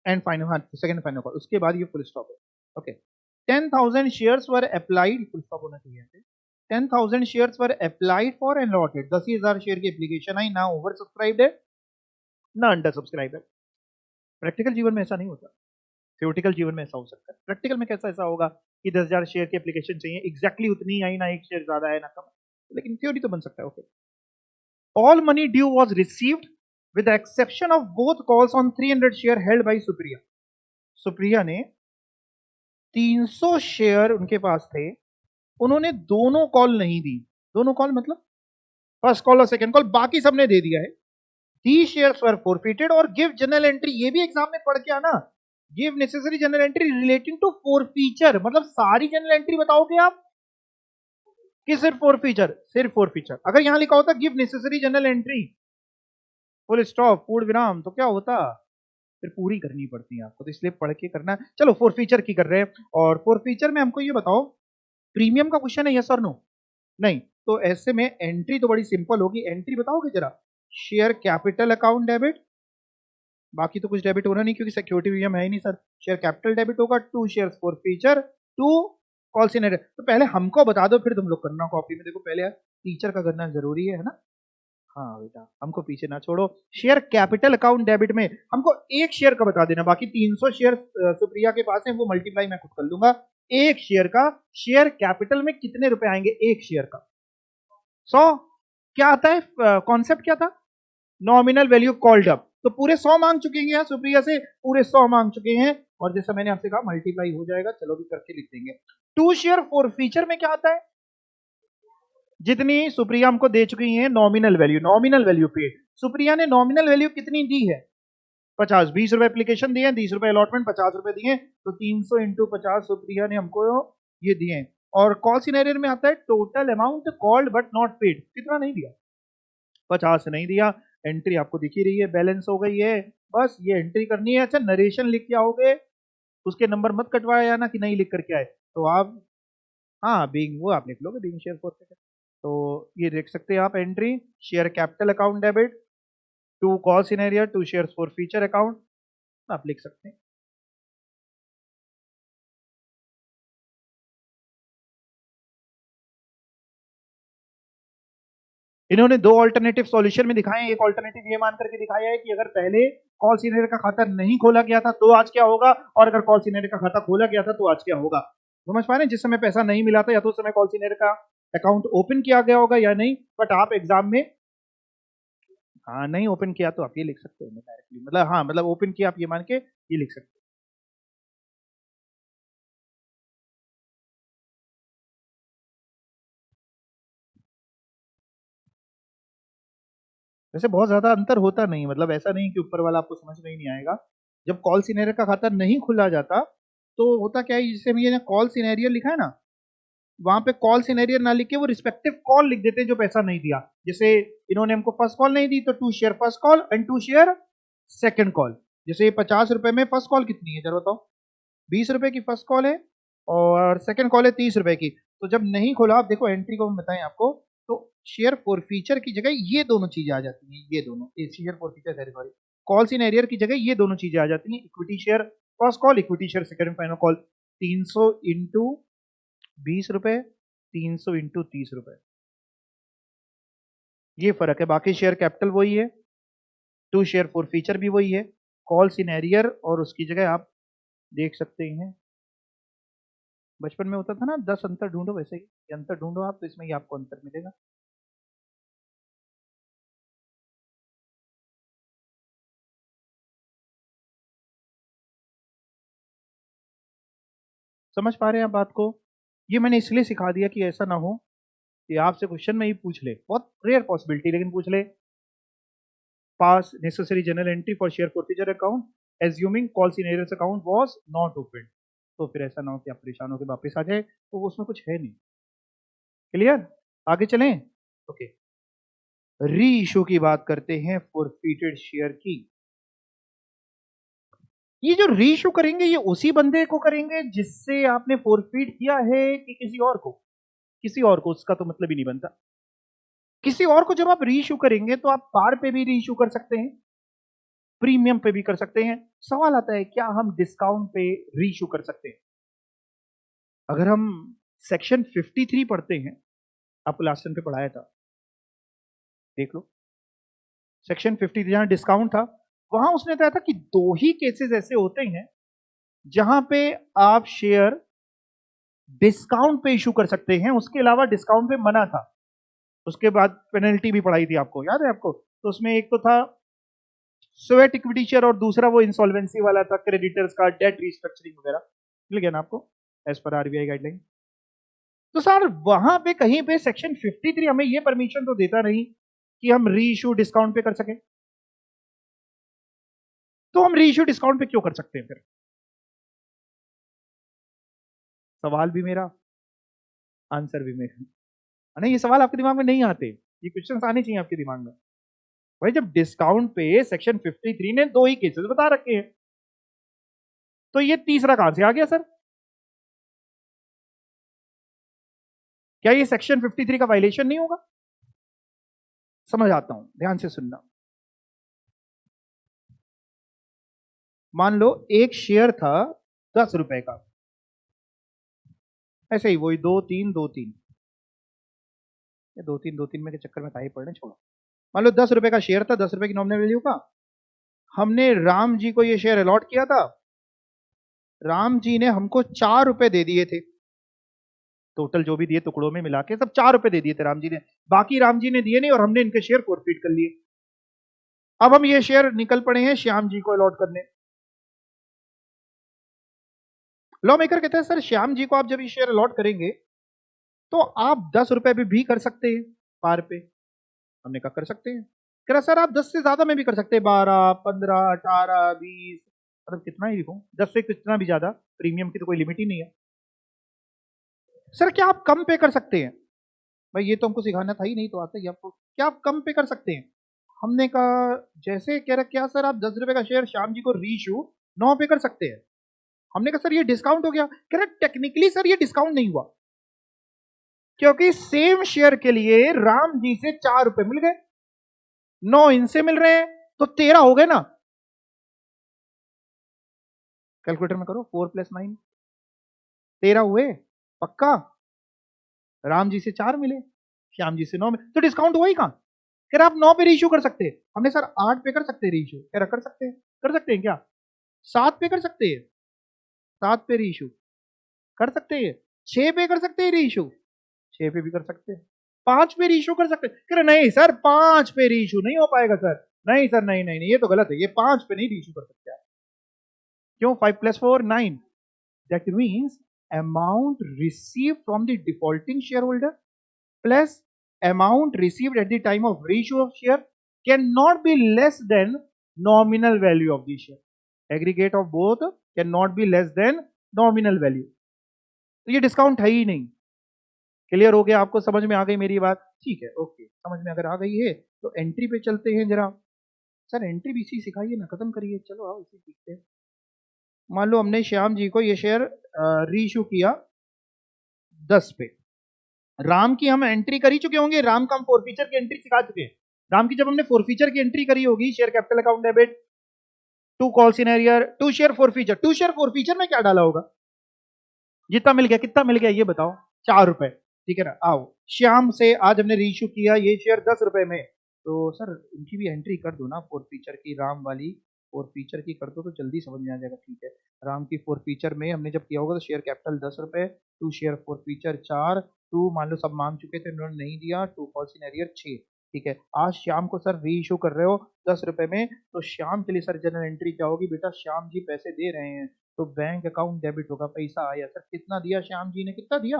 and final, हाँ सेकंड फाइनल कॉल, उसके बाद ये फुल स्टॉप है। ओके, 10,000 शेयर्स वर अप्लाइड, फुल स्टॉप होना चाहिए। 10,000 shares were applied for and allotted, 10,000 share की एप्लीकेशन आई, ना ओवर सब्सक्राइब्ड है ना अंडर सब्सक्राइब है। प्रैक्टिकल जीवन में ऐसा नहीं होता, थ्योरेटिकल जीवन में ऐसा हो सकता है। प्रैक्टिकल में कैसा ऐसा होगा कि 10,000 शेयर की एप्लीकेशन चाहिए, एग्जैक्टली उतनी ही आई, ना एक शेयर ज्यादा है ना कम, लेकिन थ्योरी तो बन सकता है। Okay, all money due was received with the exception of both calls on 300 share held by Supriya. Supriya ने 300 शेयर उनके पास थे, उन्होंने दोनों कॉल नहीं दी। दोनों कॉल मतलब फर्स्ट कॉल और सेकंड कॉल, बाकी सबने दे दिया है। दी शेयर्स वर फॉरफिटेड और गिव जनरल एंट्री, ये भी एग्जाम में पढ़ के आना, give necessary journal entry relating to forfeiture, मतलब सारी जनरल एंट्री बताओगे आप कि सिर्फ फॉरफीचर? सिर्फ फॉरफीचर। अगर यहां लिखा होता give necessary journal entry full stop पूर्ण विराम, तो क्या होता, फिर पूरी करनी पड़ती है आपको, तो इसलिए पढ़ के करना है। चलो फॉरफीचर की कर रहे हैं, और फॉरफीचर में हमको ये बताओ, प्रीमियम का क्वेश्चन है यस और नो? नहीं, तो ऐसे में एंट्री तो बड़ी सिंपल होगी। एंट्री बताओगे जरा? शेयर कैपिटल अकाउंट डेबिट, बाकी तो कुछ डेबिट होना नहीं क्योंकि सिक्योरिटी प्रीमियम है ही नहीं सर। शेयर कैपिटल डेबिट होगा, 2 shares for feature, 2 call scenario. तो पहले हमको बता दो फिर तुम लोग करना कॉपी में। देखो पहले टीचर का करना जरूरी है ना। हाँ बेटा, हमको पीछे ना छोड़ो। शेयर कैपिटल अकाउंट डेबिट में हमको एक शेयर का बता देना, बाकी 300 शेयर सुप्रिया के पास है, वो मल्टीप्लाई मैं खुद कर लूंगा। एक शेयर का शेयर कैपिटल में कितने रुपए आएंगे एक शेयर का? 100। क्या आता है, कॉन्सेप्ट क्या था? Nominal value called up. तो पूरे 100 मांग चुके हैं सुप्रिया से, पूरे 100 मांग चुके हैं, और जैसा मैंने आपसे कहा मल्टीप्लाई हो जाएगा। चलो भी करके लिख देंगे। 2 शेयर फॉर फीचर में क्या आता है? जितनी सुप्रिया हमको दे चुकी है नॉमिनल वैल्यू, नॉमिनल वैल्यू पे सुप्रिया ने नॉमिनल वैल्यू कितनी दी है? 50। 20 रुपए एप्लीकेशन दिए, 30 रुपए अलॉटमेंट, 50 रुपए दिए, तो 300 इंटू 50 सुप्रिया ने हमको ये दिए। और कॉल सिनेरियो में आता है total amount called but not paid, कितना नहीं दिया? 50 नहीं दिया। एंट्री आपको दिख ही रही है, बैलेंस हो गई है, बस ये एंट्री करनी है। अच्छा, नरेशन लिख के आओगे, उसके नंबर मत कटवाया ना कि नहीं लिख करके आए, तो आप, हाँ बीइंग वो आप लिख लोगे, बीइंग शेयर फॉर। तो ये देख सकते हैं आप, entry share capital account debit, 2 call scenario, 2 shares forfeiture account, आप लिख सकते हैं। इन्होंने 2 ऑल्टरनेटिव सॉल्यूशन में दिखाए हैं। एक ऑल्टरनेटिव ये मान करके दिखाया है कि अगर पहले कॉल सिनेरियो का खाता नहीं खोला गया था तो आज क्या होगा, और अगर कॉल सिनेरियो का खाता खोला गया था तो आज क्या होगा। समझ पा रहे हैं? जिस समय पैसा नहीं मिला था या तो उस समय कॉल सिनेरियो का अकाउंट ओपन किया गया होगा या नहीं, बट आप एग्जाम में, हाँ नहीं ओपन किया तो आप ये लिख सकते हो डायरेक्टली, मतलब हाँ मतलब ओपन किया आप ये मान के ये लिख सकते हो। वैसे बहुत ज्यादा अंतर होता नहीं, मतलब ऐसा नहीं कि ऊपर वाला आपको समझ में ही नहीं आएगा। जब कॉल सिनेरियो का खाता नहीं खुला जाता तो होता क्या है, जिससे ये कॉल सिनेरियो लिखा है ना, वहां पे कॉल सिनेरियो ना लिख के वो रिस्पेक्टिव कॉल लिख देते हैं जो पैसा नहीं दिया। जैसे इन्होंने हमको फर्स्ट कॉल नहीं दी तो 2 share first call and 2 share second call. जैसे 50 रुपए में फर्स्ट कॉल कितनी है जरा बताओ? 20 रुपए की फर्स्ट कॉल है और सेकंड कॉल है 30 रुपए की। तो जब नहीं खोला, आप देखो एंट्री को हम बताएं आपको, तो शेयर फॉर फीचर की जगह ये दोनों चीजें आ जाती हैं, ये दोनों share for feature, sorry call in arrear की जगह ये दोनों चीजें आ जाती हैं, equity share first call, equity share second final call. 300 into 20 रुपए, 300 इंटू 30 रुपए, ये फर्क है। बाकी शेयर कैपिटल वही है, 2 शेयर फॉर फीचर भी वही है, कॉल इन एरियर और उसकी जगह आप देख सकते हैं। बचपन में होता था ना 10 अंतर ढूंढो, वैसे ही ये अंतर ढूंढो आप, तो इसमें ही आपको अंतर मिलेगा। समझ पा रहे हैं आप बात को? ये मैंने इसलिए सिखा दिया कि ऐसा ना हो कि आपसे क्वेश्चन में ही पूछ ले, बहुत रेयर पॉसिबिलिटी, लेकिन पूछ ले, पास necessary journal entry for share forfeiture account assuming call seniors account was not open. तो फिर ऐसा ना हो कि आप परेशान होकर वापस आ जाए, तो उसमें कुछ है नहीं। क्लियर? आगे चलें। ओके, री इशू की बात करते हैं फॉरफीटेड शेयर की। ये जो री इशू करेंगे ये उसी बंदे को करेंगे जिससे आपने फॉरफीट किया है कि किसी और को? किसी और को, उसका तो मतलब ही नहीं बनता। किसी और को जब आप री इशू करेंगे तो आप पार पे भी री इशू कर सकते हैं, प्रीमियम पे भी कर सकते हैं। सवाल आता है क्या हम डिस्काउंट पे री इशू कर सकते हैं? अगर हम सेक्शन 53 पढ़ते हैं, आपको लास्ट टाइम पे पढ़ाया था, देख लो सेक्शन 53 जहां डिस्काउंट था, वहां उसने बताया था कि दो ही केसेस ऐसे होते हैं जहां पे आप शेयर डिस्काउंट पे इशू कर सकते हैं, उसके अलावा डिस्काउंट पे मना था। उसके बाद पेनल्टी भी पढ़ाई थी आपको, याद है आपको? तो उसमें एक तो था स्वेट इक्विटी शेयर और दूसरा वो इंसॉल्वेंसी वाला था, क्रेडिटर्स का डेट रिस्ट्रक्चरिंग वगैरह। मिल गया ना आपको, एज पर आरबीआई गाइडलाइन। तो सर वहां पे कहीं पे सेक्शन 53 हमें ये परमिशन तो देता नहीं कि हम री इशू डिस्काउंट पे कर सके। तो हम री इशू डिस्काउंट पे क्यों कर सकते हैं फिर? सवाल भी मेरा, आंसर भी मेरा। नहीं, ये सवाल आपके दिमाग में नहीं आते, ये क्वेश्चन आने चाहिए आपके दिमाग में। भाई जब डिस्काउंट पे सेक्शन 53 ने दो ही केसेस बता रखे हैं, तो ये तीसरा कहां से आ गया सर? क्या ये सेक्शन 53 का वायलेशन नहीं होगा? समझ आता हूं, ध्यान से सुनना। मान लो एक शेयर था 10 रुपए का, ऐसे ही वही 2 3 2 3, ये 2 3 2 3 में के चक्कर में काहे पड़ने, छोड़ो। मान लो 10 रुपए का शेयर था, 10 रुपए की नॉमिनल वैल्यू का। हमने राम जी को ये शेयर अलॉट किया था, राम जी ने हमको 4 रुपए दे दिए थे, टोटल जो भी दिए टुकड़ों में मिला के सब 4 रुपए दे दिए थे राम जी ने, बाकी राम जी ने दिए नहीं और हमने इनके शेयर फॉरफीट कर लिए। अब हम ये शेयर निकल पड़े हैं श्याम जी को अलॉट करने। लॉ मेकर कहते हैं सर श्याम जी को आप जब ये शेयर अलॉट करेंगे तो आप 10 रुपए भी कर सकते हैं पार पे। हमने कहा कर सकते हैं। कह रहा सर आप 10 से ज्यादा में भी कर सकते हैं, 12 15 18 20, मतलब कितना ही लिखूं, 10 से कितना भी ज्यादा, प्रीमियम की तो कोई लिमिट ही नहीं है। सर क्या आप कम पे कर सकते हैं? भाई ये तो हमको सिखाना था ही नहीं, तो आता ही आपको, क्या आप कम पे कर सकते हैं? हमने कहा जैसे कह रहा क्या सर आप 10 रुपए का शेयर श्याम जी को रीइश्यू 9 पे कर सकते हैं। हमने कहा सर ये डिस्काउंट हो गया। कह रहा टेक्निकली सर ये डिस्काउंट नहीं हुआ, क्योंकि सेम शेयर के लिए राम जी से 4 रुपए मिल गए, 9 इनसे मिल रहे हैं, तो 13 हो गए ना। कैलकुलेटर में करो, 4 + 9 13 हुए पक्का। राम जी से 4 मिले, श्याम जी से 9 मिले, तो डिस्काउंट हुआ ही कहां? कह रहा आप 9 पे रीइश्यू कर सकते हैं। हमने सर 8 पे कर सकते हैं रीइश्यू। कह रहा कर सकते हैं। कर सकते हैं क्या? 7 पे कर सकते हैं, 7 पे रीइश्यू कर सकते हैं, 6 पे कर सकते हैं रीइश्यू, 6 पे भी कर सकते हैं, 5 पे रीइश्यू कर सकते हैं। कह रहे नहीं सर 5 पे रीइश्यू नहीं हो पाएगा सर, नहीं सर नहीं नहीं नहीं, ये तो गलत है, ये 5 पे नहीं रीइश्यू कर सकते आप। क्यों? 5 + 4 9, that means amount received from the defaulting shareholder plus amount received at the time of reissue of share cannot be less than nominal value of the share. Aggregate of both cannot be less than nominal value. तो ये डिस्काउंट है ही नहीं। क्लियर हो गया आपको? समझ में आ गई मेरी बात? ठीक है, ओके, समझ में अगर आ गई है तो एंट्री पे चलते हैं जरा। सर एंट्री भी इसी सिखाइए ना, खत्म करिए, चलो आओ इसी सीखते हैं। मान लो हमने श्याम जी को ये शेयर रीइश्यू किया 10 पे, राम की हम एंट्री कर ही चुके होंगे, राम का हम फॉरफीचर की एंट्री सिखा चुके हैं। राम की जब हमने फॉरफीचर की एंट्री करी होगी, share capital account debit to call सीनियर to share forfeiture, to share forfeiture में क्या डाला होगा? जितना मिल गया, कितना मिल गया ये बताओ? 4 रुपए, ठीक है ना। आओ श्याम से आज हमने रीइश्यू किया ये शेयर 10 रुपए में, तो सर इनकी भी एंट्री कर दो ना, फॉरफीचर की, राम वाली फॉरफीचर की कर दो तो जल्दी समझ में आ जाएगा। ठीक है, राम की फॉरफीचर में हमने जब किया होगा तो शेयर कैपिटल 10 रुपए, टू शेयर फॉरफीचर 4, टू मान लो सब मांग चुके थे इन्होंने नहीं दिया, टू कॉल्स इन एरियर 6। ठीक है, आज श्याम को सर री इशू कर रहे हो 10 रुपए में, तो श्याम के लिए सर जनरल एंट्री क्या होगी? बेटा श्याम जी पैसे दे रहे हैं तो बैंक अकाउंट डेबिट होगा, पैसा आया सर, कितना दिया श्याम जी ने, कितना दिया,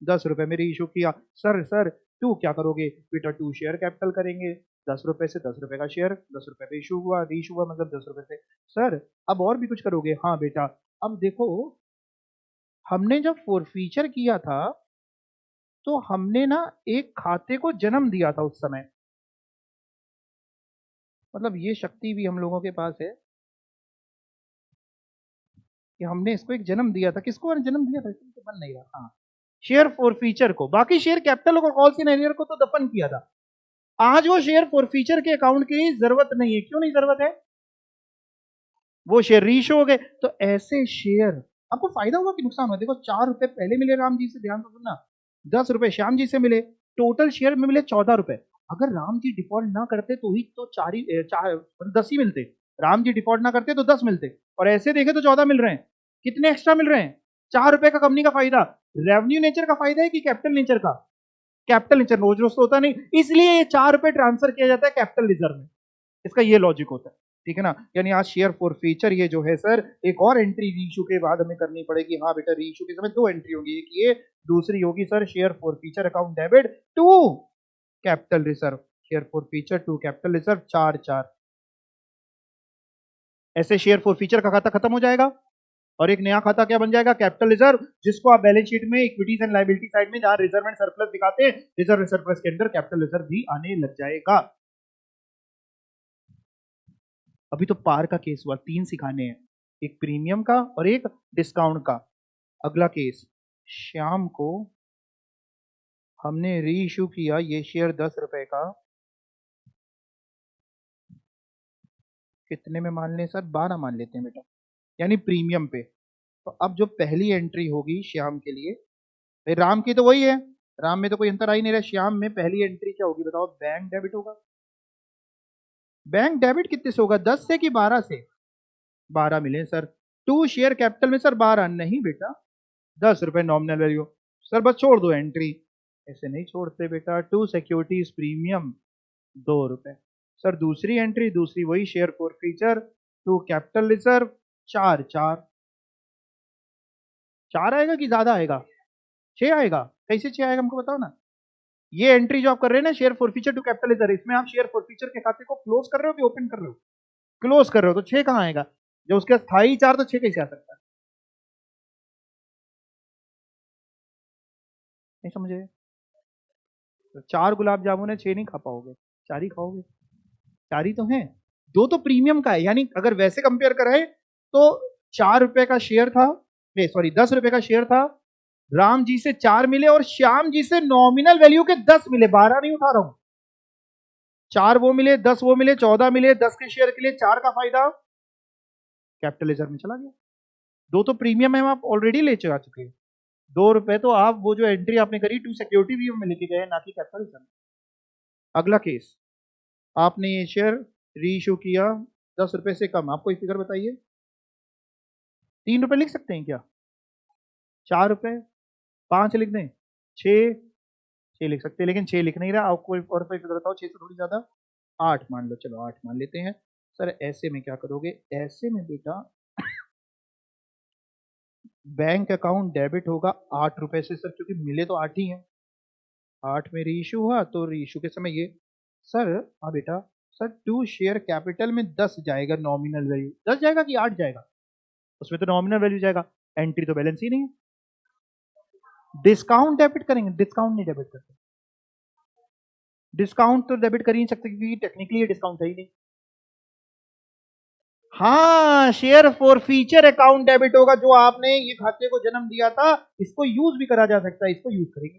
10 रुपए मेरे इशू किया। सर टू क्या करोगे बेटा, टू शेयर कैपिटल करेंगे, 10 रुपए से 10 रुपए का शेयर, 10 रुपए पे इशू हुआ, रीइशू हुआ, मतलब 10 रुपए से। सर अब और भी कुछ करोगे, हाँ बेटा। अब देखो, हमने जब फोरफीचर किया था तो हमने ना एक खाते को जन्म दिया था उस समय, मतलब ये शक्ति भी हम लोगों के पास है कि हमने इसको एक जन्म दिया था। किसको जन्म दिया था, तो बन नहीं रहा, हाँ, शेयर फोरफीचर को। बाकी शेयर कैपिटल और कॉल सिनेरियर को तो दफन किया था। आज वो शेयर फोरफीचर के अकाउंट की जरूरत नहीं है। क्यों नहीं जरूरत है, वो शेयर रीशो हो गए। तो ऐसे शेयर आपको फायदा हुआ कि नुकसान हुआ, देखो 4 रुपए पहले मिले राम जी से, ध्यान से सुनना, 10 रुपए श्याम जी से मिले, टोटल शेयर में मिले 14 रुपए। अगर राम जी डिफॉल्ट ना करते तो ही तो 10 ही मिलते, राम जी डिफॉल्ट ना करते तो 10 मिलते, और ऐसे देखे तो 14 मिल रहे हैं। कितने एक्स्ट्रा मिल रहे हैं, 4 रुपए का कंपनी का फायदा। रेवेन्यू नेचर का फायदा है कि कैपिटल नेचर का, कैपिटल नेचर रोज रोज तो होता नहीं, इसलिए ये 4 रुपए ट्रांसफर किया जाता है कैपिटल रिजर्व में। इसका ये लॉजिक होता है, ठीक है ना। यानी आज शेयर फॉर फीचर ये जो है सर, एक और एंट्री रीइशू के बाद हमें करनी पड़ेगी। हाँ बेटा, रीइशू के समय 2 एंट्री होगी, एक ये, दूसरी होगी sir share for feature account debit to capital reserve, share for feature to capital reserve, 4 ऐसे शेयर फॉर फीचर का खाता खत्म हो जाएगा और एक नया खाता क्या बन जाएगा, कैपिटल रिजर्व, जिसको आप बैलेंस शीट में इक्विटीज एंड लायबिलिटी साइड में जहां रिजर्व एंड सरप्लस दिखाते हैं, रिजर्व एंड सरप्लस के अंदर कैपिटल रिजर्व भी आने लग जाएगा। अभी तो पार का केस हुआ, 3 सिखाने हैं, एक प्रीमियम का और एक डिस्काउंट का। अगला केस, श्याम को हमने री इशू किया ये शेयर 10 रुपए का, कितने में मान लें सर, 12 मान लेते हैं बेटा, यानी प्रीमियम पे। तो अब जो पहली एंट्री होगी श्याम के लिए, भाई राम की तो वही है, राम में तो कोई अंतर आ ही नहीं रहा, श्याम में पहली एंट्री क्या होगी बताओ, बैंक डेबिट होगा। बैंक डेबिट कितने से होगा, 10 से कि 12 से, 12 मिले सर। टू शेयर कैपिटल में सर 12 नहीं बेटा, 10 रुपए नॉमिनल वैल्यू, सर बस छोड़ दो एंट्री, ऐसे नहीं छोड़ते बेटा। टू सिक्योरिटीज प्रीमियम 2 रुपए, सर दूसरी एंट्री, दूसरी वही share for feature to capital reserve, 4 आएगा कि ज्यादा आएगा, 6 आएगा। कैसे 6 आएगा हमको बताओ ना। ये एंट्री जो आप कर रहे हैं ना share for feature to capital reserve, इसमें आप शेयर फॉर फीचर के खाते को क्लोज कर रहे हो कि ओपन कर रहे हो, क्लोज कर रहे हो, तो 6 कहां आएगा, जो उसके था ही 4, तो 6 कैसे आ सकता है, नहीं समझे। तो 4 गुलाब जामुन है, 6 नहीं खा पाओगे, 4 ही खाओगे, 4 ही तो है। 2 तो प्रीमियम का है, यानी अगर वैसे कंपेयर करें तो 4 रुपए का शेयर था, नहीं सॉरी 10 रुपए का शेयर था, राम जी से 4 मिले और श्याम जी से नॉमिनल वैल्यू के 10 मिले, 12 नहीं उठा रहा हूं, 4 वो मिले, 10 वो मिले, 14 मिले, 10 के शेयर के लिए 4 का फायदा कैपिटल रिजर्व में चला गया। 2 तो प्रीमियम है, आप ऑलरेडी ले जा चुके हैं, 2 रुपए तो आप वो जो एंट्री आपने करी टू सिक्योरिटी व्यू में लेके गए, ना कि कैपिटल रिजर्व। अगला केस, आपने ये शेयर री इशू किया 10 रुपए से कम, आप कोई फिगर बताइए, 3 रुपए लिख सकते हैं क्या, 4 रुपए, 5 लिख दें, 6, 6 लिख सकते हैं, लेकिन 6 लिख नहीं रहा, आपको कोई और कोई फिगर बताओ, 6 से थोड़ी ज्यादा, 8 मान लो, चलो 8 मान लेते हैं। सर ऐसे में क्या करोगे, ऐसे में बेटा बैंक अकाउंट डेबिट होगा 8 रुपए से सर, क्योंकि मिले तो 8 ही हैं, 8 में री इशू हुआ, तो री इशू के समय ये सर, हाँ बेटा, सर टू शेयर कैपिटल में 10 जाएगा नॉमिनल वैल्यू, 10 जाएगा कि 8 जाएगा, उसमें तो नॉमिनल वैल्यू जाएगा, एंट्री तो बैलेंस ही नहीं है। डिस्काउंट डेबिट करेंगे, डिस्काउंट नहीं डेबिट करते, डिस्काउंट तो डेबिट कर ही नहीं सकते क्योंकि टेक्निकली ये डिस्काउंट है ही नहीं। हाँ, share for feature account debit होगा, जो आपने ये खाते को जन्म दिया था, इसको यूज भी करा जा सकता है, इसको यूज करेंगे।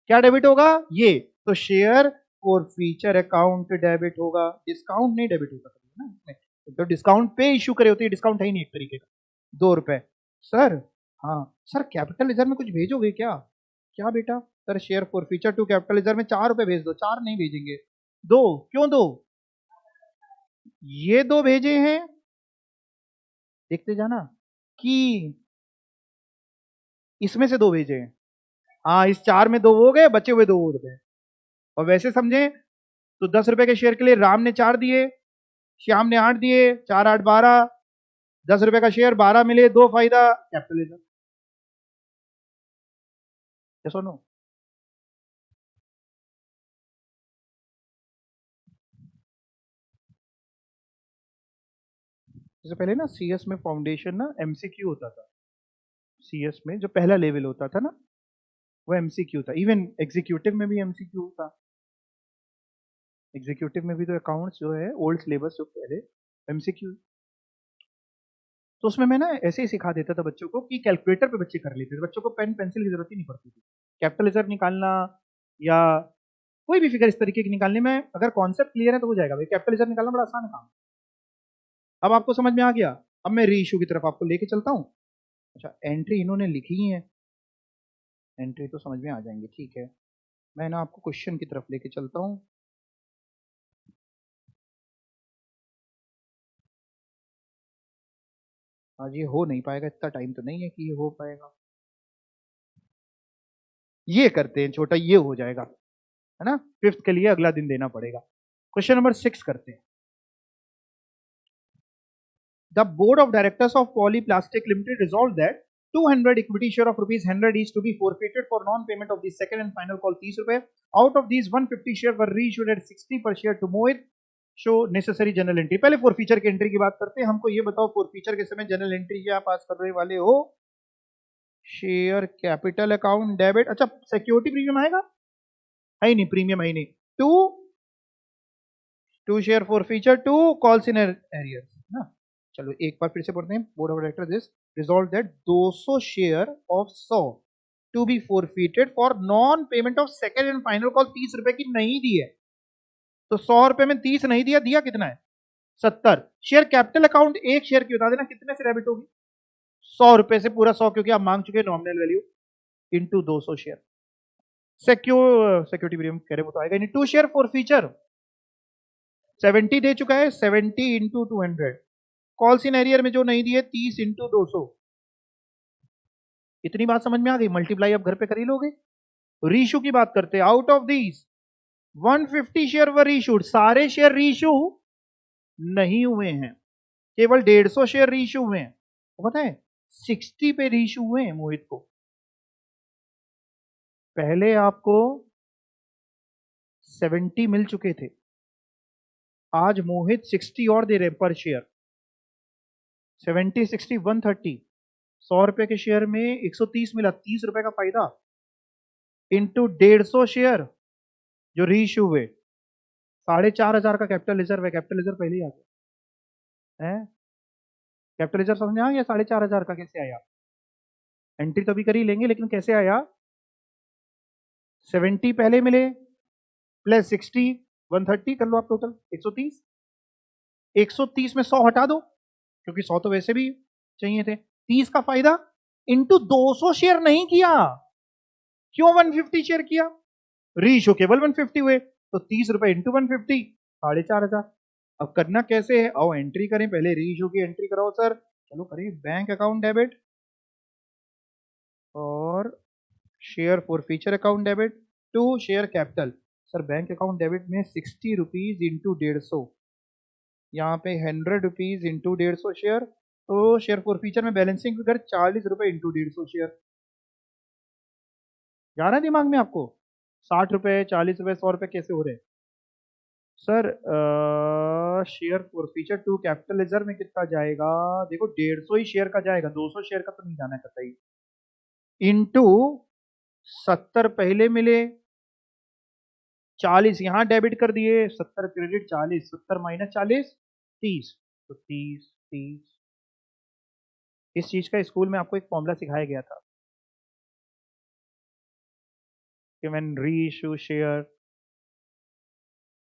क्या डेबिट होगा, ये तो share for feature account debit होगा, डिस्काउंट नहीं डेबिट होगा ना इसमें, तो डिस्काउंट पे इश्यू करे होती है, डिस्काउंट है ही नहीं एक तरीके का, 2 रुपए। सर हाँ सर, कैपिटल रिजर्व में कुछ भेजोगे क्या, क्या बेटा, sir share for feature to capital reserve में 4 रुपए भेज दो, 4 नहीं भेजेंगे, 2, क्यों 2, ये 2 भेजे हैं, देखते जाना, कि इसमें से 2 भेजे हैं, हाँ इस 4 में 2 हो गए, बचे हुए 2 और गए। और वैसे समझे तो 10 रुपए के शेयर के लिए राम ने 4 दिए, श्याम ने 8 दिए, 4 8 12, ₹10 का शेयर, 12 मिले, 2 फायदा, कैपिटलिज्म। यस और नो? जैसे पहले ना सीएस में फाउंडेशन ना एमसीक्यू होता था। सीएस में जो पहला लेवल होता था ना, वो एमसीक्यू था। इवन एग्जीक्यूटिव में भी एमसीक्यू था। एग्जीक्यूटिव में भी तो अकाउंट्स जो है ओल्ड सिलेबस जो पहले एमसीक्यू। तो उसमें मैं ना ऐसे ही सिखा देता था बच्चों को कि कैलकुलेटर पे बच्चे कर लेते थे, बच्चों को पेन पेंसिल की जरूरत ही नहीं पड़ती थी। कैपिटल रिजर्व निकालना या कोई भी फिगर इस तरीके की निकालने में अगर कॉन्सेप्ट क्लियर है तो हो जाएगा भाई। कैपिटल रिजर्व निकालना बड़ा आसान काम है। अब आपको समझ में आ गया। अब मैं री इशू की तरफ आपको लेके चलता हूँ। अच्छा, एंट्री इन्होंने लिखी ही है, एंट्री तो समझ में आ जाएंगे, ठीक है। मैं ना आपको क्वेश्चन की तरफ लेके चलता हूँ। आज ये हो नहीं पाएगा, इतना टाइम तो नहीं है कि ये हो पाएगा। ये करते हैं छोटा, ये हो जाएगा, है ना। फिफ्थ के लिए अगला दिन देना पड़ेगा। क्वेश्चन नंबर 6 करते हैं। The board of directors of Polyplastic Limited resolved that 200 equity share of rupees 100 each to be forfeited for non-payment of the second and final call 30 रुपए. Out of these 150 share were reissued at 60 per share to Mohit. Show necessary journal entry. पहले फोरफीचर की एंट्री की बात करते हैं। हमको ये बताओ फोरफीचर के समय जनरल एंट्री क्या पास करने वाले हो? Share capital account debit. अच्छा, सिक्योरिटी प्रीमियम आएगा? है ही नहीं, प्रीमियम है ही नहीं। Two share forfeiture, two calls in arrear ना। चलो एक बार फिर से पढ़ते हैं। Board of directors this resolve that 200 share of 100 to be forfeited for non payment of second and final call. 30 रुपए की नहीं दी है तो 100 रुपए में 30 नहीं दिया, दिया कितना है? 70। शेयर कैपिटल अकाउंट एक शेयर की बता देना कितने से डेबिट होगी? 100 रुपए से पूरा 100, क्योंकि आप मांग चुके हैं nominal value, into 200 share. Security premium कह रहे वो तो आएगा नहीं। टू शेयर फॉर फीचर 70 दे चुका है, 70 इंटू 200। कॉल्स इन एरियर में जो नहीं दिए 30 इंटू 200। इतनी बात समझ में आ गई? मल्टीप्लाई अब घर पे कर ही लोगे। रीशू की बात करते हैं। Out of these 150 share were reissued. सारे शेयर रीशू नहीं हुए हैं, केवल 150 शेयर रीशू हुए हैं। तो पता है 60 पे रीशू हुए हैं मोहित को। पहले आपको 70 मिल चुके थे, आज मोहित 60 और दे रहे पर शेयर। 70 60 130। 100 रुपए के शेयर में 130 मिला, 30 रुपए का फायदा, इंटू 150 शेयर जो रीइश्यू हुए। 4,500 का कैपिटल रिजर्व है। कैपिटल रिजर्व पहले ही आ गया है। कैपिटल रिजर्व समझ में आ गया? 4,500 का कैसे आया? एंट्री तो भी कर ही लेंगे, लेकिन कैसे आया? 70 पहले मिले प्लस 60 130 कर लो आप, टोटल 130। 130 में 100 हटा दो, क्योंकि 100 तो वैसे भी चाहिए थे। 30 का फायदा इंटू 200 शेयर नहीं किया। क्यों 150 शेयर किया? रीइश्यू केवल 150 हुए, तो 30 रुपए इंटू 150, 4,500। अब करना कैसे है? आओ एंट्री करें। पहले रीइश्यू की एंट्री कराओ सर। चलो करिए। बैंक अकाउंट डेबिट और share for feature account debit to share capital. Sir bank account debit में 60 रुपीज इंटू 150, यहाँ पे 100 रुपीज इंटू 150 शेयर। तो शेयर फॉर फीचर में बैलेंसिंग फिगर 40 रुपए इंटू 150 शेयर। जा रहा है दिमाग में आपको? 60 रुपए, 40 रुपए, 100 रुपए कैसे हो रहे हैं? Sir share for feature to capital reserve में कितना जाएगा? देखो 150 ही शेयर का जाएगा, 200 शेयर का तो नहीं जाना है कतई। इंटू 70 पहले मिले, 40 यहां डेबिट कर दिए, 70 क्रेडिट 40, 70 माइनस 40 30। तो 30 30। इस चीज का स्कूल में आपको एक फॉर्मूला सिखाया गया था कि व्हेन री इशू शेयर,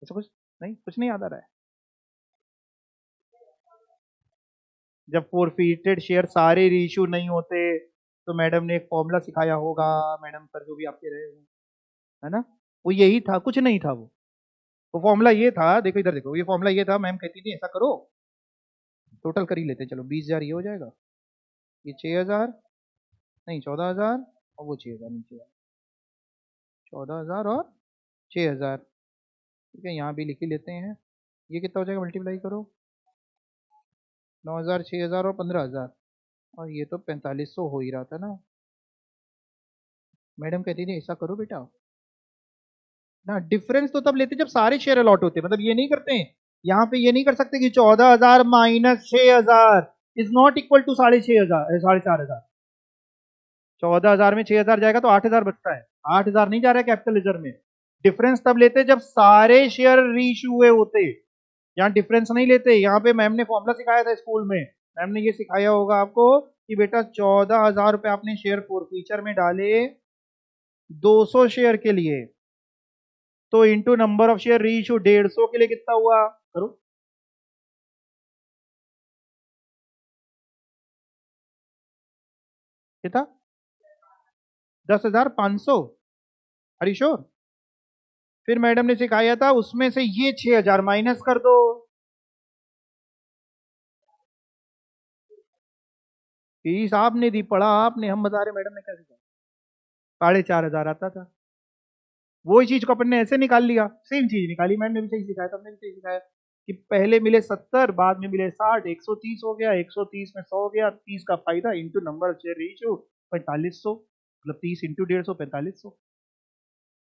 ऐसा कुछ नहीं, कुछ नहीं याद आ रहा है? जब फोरफीटेड शेयर सारे रीइश्यू नहीं होते तो मैडम ने एक फॉर्मूला सिखाया होगा, मैडम सर जो भी आपके रहे हो, है ना। वो यही था, कुछ नहीं था वो फॉर्मूला ये था। देखो इधर देखो, ये फॉर्मूला ये था। मैम कहती थी ऐसा करो, टोटल कर ही लेते, चलो 20,000 ये हो जाएगा, ये 6,000, नहीं 14,000, और वो 6,000 नीचे, 14,000 और 6,000। ठीक है, यहाँ भी लिख ही लेते हैं। ये कितना हो जाएगा? मल्टीप्लाई करो, 9,000, 6,000 और 15,000, और ये तो 4500 हो ही रहा था ना। मैडम कहती थी ऐसा करो बेटा ना, डिफरेंस तो तब लेते जब सारे शेयर अलॉट होते, मतलब ये नहीं करते हैं, यहाँ पे ये नहीं कर सकते कि 14,000 minus 6,000 is not equal to 6,500, 4,500। 14,000 में 6,000 जाएगा तो 8,000 बचता है, 8,000 नहीं जा रहा है कैपिटल रिजर्व में। डिफरेंस तब लेते जब सारे शेयर रीइश्यू हुए होते, यहाँ डिफरेंस नहीं लेते। यहाँ पे मैम ने फॉर्मूला सिखाया था स्कूल में, मैम ने ये सिखाया होगा आपको कि बेटा 14,000 रुपए आपने शेयर फॉरफीचर में डाले 200 शेयर के लिए, तो into number of share reissue 150 के लिए कितना हुआ, करो। कितना? 10,500। हरी श्योर? फिर मैडम ने सिखाया था उसमें से ये 6,000 माइनस कर दो। फीस आपने दी, पढ़ा आपने, हम बता रहे मैडम ने क्या सिखाया। 4,500 आता था, वही चीज को अपन ने ऐसे निकाल लिया, सेम चीज निकाली। मैम ने भी सही सिखाया था, हमने भी सही सिखाया कि पहले मिले 70, बाद में मिले 60, 130 हो गया, 130 में 100 हो गया, 30 का फायदा into number of share reissue 4500, मतलब 30 इंटू 150 4500।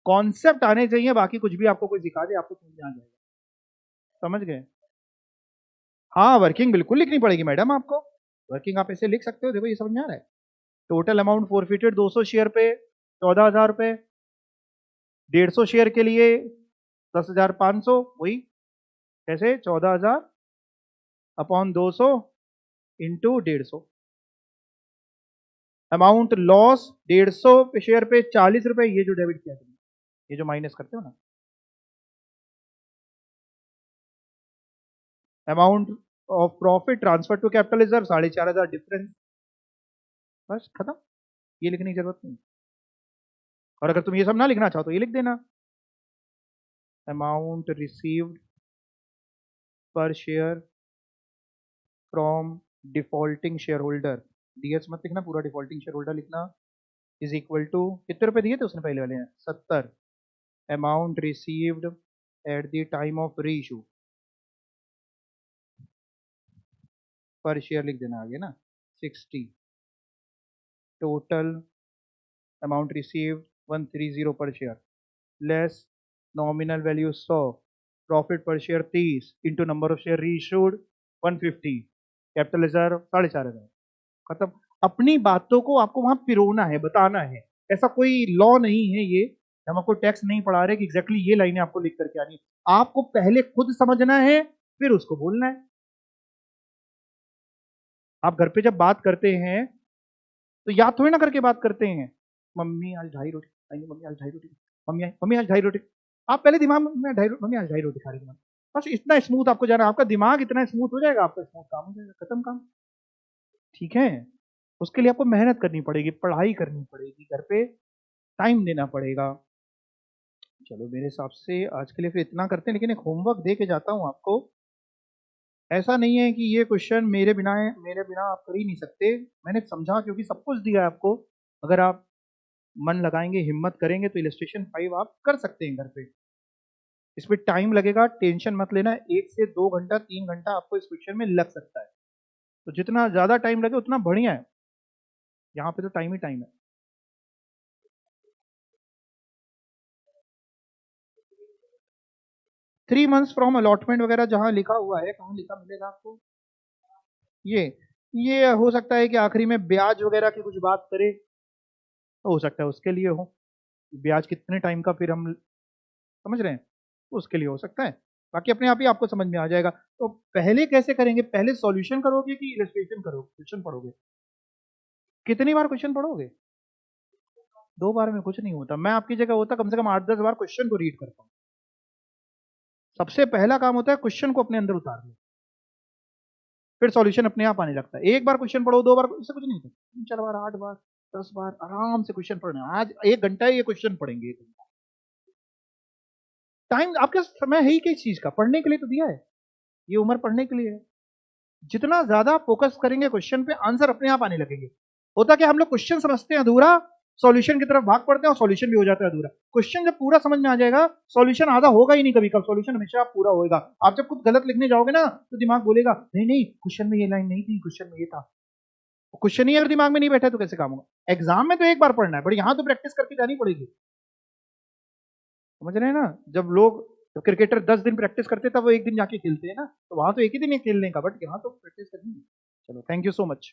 कॉन्सेप्ट आने चाहिए, बाकी कुछ भी आपको कोई सिखा दे आपको समझ में आ जाएगा। समझ गए? हाँ, वर्किंग बिल्कुल लिखनी पड़ेगी मैडम आपको, वर्किंग आप ऐसे लिख सकते हो, देखो ये समझ में आ रहा है। टोटल अमाउंट फॉरफिटेड 200 शेयर पे 14,000 रुपए, 150 शेयर के लिए 10,500, वही कैसे 14,000 upon 200 into 150। Amount loss 150 share पे 40 रुपए, ये जो डेबिट किया तुमने, ये जो माइनस करते हो ना। Amount of profit transfer to capital reserve 4,500 difference, बस खत्म, ये लिखने की जरूरत नहीं। और अगर तुम ये सब ना लिखना चाहो तो ये लिख देना, अमाउंट रिसीव्ड पर share from defaulting share holder, DS मत लिखना, पूरा डिफॉल्टिंग शेयर होल्डर लिखना, इज इक्वल टू कितने रुपए दिए थे उसने पहले वाले हैं 70, amount received eight the time of री इशू पर शेयर लिख देना आगे ना, 60, total amount received 130 per share, less nominal value 100, profit per share 30 into number of share re issued 150, capital reserve 4,500, खत्म। अपनी बातों को आपको वहां पिरोना है, बताना है, ऐसा कोई लॉ नहीं है ये, हम आपको टैक्स नहीं पढ़ा रहे कि एग्जैक्टली ये लाइनें आपको लिख करके आनी, आपको पहले खुद समझना है फिर उसको बोलना है। आप घर पे जब बात करते हैं तो याद थोड़ी ना करके बात करते हैं, मम्मी आज 2.5 रोटी खाएंगे, मम्मी आज 2.5 रोटी, मम्मी आज 2.5 रोटी, आप पहले दिमाग में 2.5 मम्मी आज 2.5 रोटी खा रही थी, बस इतना स्मूथ आपको जाना, आपका दिमाग इतना स्मूथ हो जाएगा, आपका स्मूथ काम हो जाएगा, खत्म काम। ठीक है, उसके लिए आपको मेहनत करनी पड़ेगी, पढ़ाई करनी पड़ेगी, घर पे टाइम देना पड़ेगा। चलो मेरे हिसाब से आज के लिए फिर इतना करते हैं, लेकिन एक होमवर्क दे के जाता हूँ आपको। ऐसा नहीं है कि ये क्वेश्चन मेरे बिना आप कर ही नहीं सकते, मैंने समझा क्योंकि सब कुछ दिया है आपको, अगर आप मन लगाएंगे, हिम्मत करेंगे तो इलस्ट्रेशन 5 आप कर सकते हैं घर पे। इसमें टाइम लगेगा, टेंशन मत लेना, 1 से 2 घंटा 3 घंटा आपको इस क्वेश्चन में लग सकता है, तो जितना ज्यादा टाइम लगे उतना बढ़िया है, यहाँ पे तो टाइम ही टाइम है। 3 मंथ्स फ्रॉम अलॉटमेंट वगैरह जहां लिखा हुआ है, कहाँ लिखा मिलेगा आपको? ये ये हो सकता है कि आखिरी में ब्याज वगैरह की कुछ बात करे, तो हो सकता है उसके लिए हो, ब्याज कितने टाइम का फिर हम समझ रहे हैं, उसके लिए हो सकता है, बाकी अपने आप ही आपको समझ में आ जाएगा। तो पहले कैसे करेंगे, पहले सॉल्यूशन करोगे कि इलस्ट्रेशन करोगे, क्वेश्चन पढ़ोगे? कितनी बार क्वेश्चन पढ़ोगे? 2 बार में कुछ नहीं होता, मैं आपकी जगह होता कम से कम 8-10 बार क्वेश्चन को रीड करता हूँ। सबसे पहला काम होता है क्वेश्चन को अपने अंदर उतार लो, फिर सॉल्यूशन अपने आप आने लगता है। एक बार क्वेश्चन पढ़ो, 2 बार, इससे कुछ नहीं होता, 3-4 बार, 8 बार, 10 बार आराम से क्वेश्चन पढ़ना। आज 1 घंटा ये क्वेश्चन पढ़ेंगे, टाइम आपके समय है ही किस चीज का, पढ़ने के लिए तो दिया है, ये उम्र पढ़ने के लिए है। जितना ज्यादा फोकस करेंगे क्वेश्चन पे, आंसर अपने आप आने लगेंगे। होता क्या, हम लोग क्वेश्चन समझते हैं अधूरा, सॉल्यूशन की तरफ भाग पड़ते हैं और सॉल्यूशन भी हो जाता है अधूरा। क्वेश्चन जब पूरा समझ में आ जाएगा, सॉल्यूशन आधा होगा ही नहीं कभी, कब सॉल्यूशन हमेशा पूरा होएगा। आप जब कुछ गलत लिखने जाओगे ना तो दिमाग बोलेगा नहीं नहीं क्वेश्चन में ये लाइन नहीं थी, क्वेश्चन में ये था। क्वेश्चन ही अगर दिमाग में नहीं बैठा तो कैसे काम होगा। एग्जाम में तो एक बार पढ़ना है, बट यहाँ तो प्रैक्टिस करके जानी पड़ेगी। समझ रहे हैं ना। जब लोग, जब क्रिकेटर 10 दिन प्रैक्टिस करते तब वो एक दिन जाके खेलते हैं ना, तो वहां तो एक ही दिन है खेलने का, बट यहाँ तो प्रैक्टिस करनी है। चलो, थैंक यू सो मच।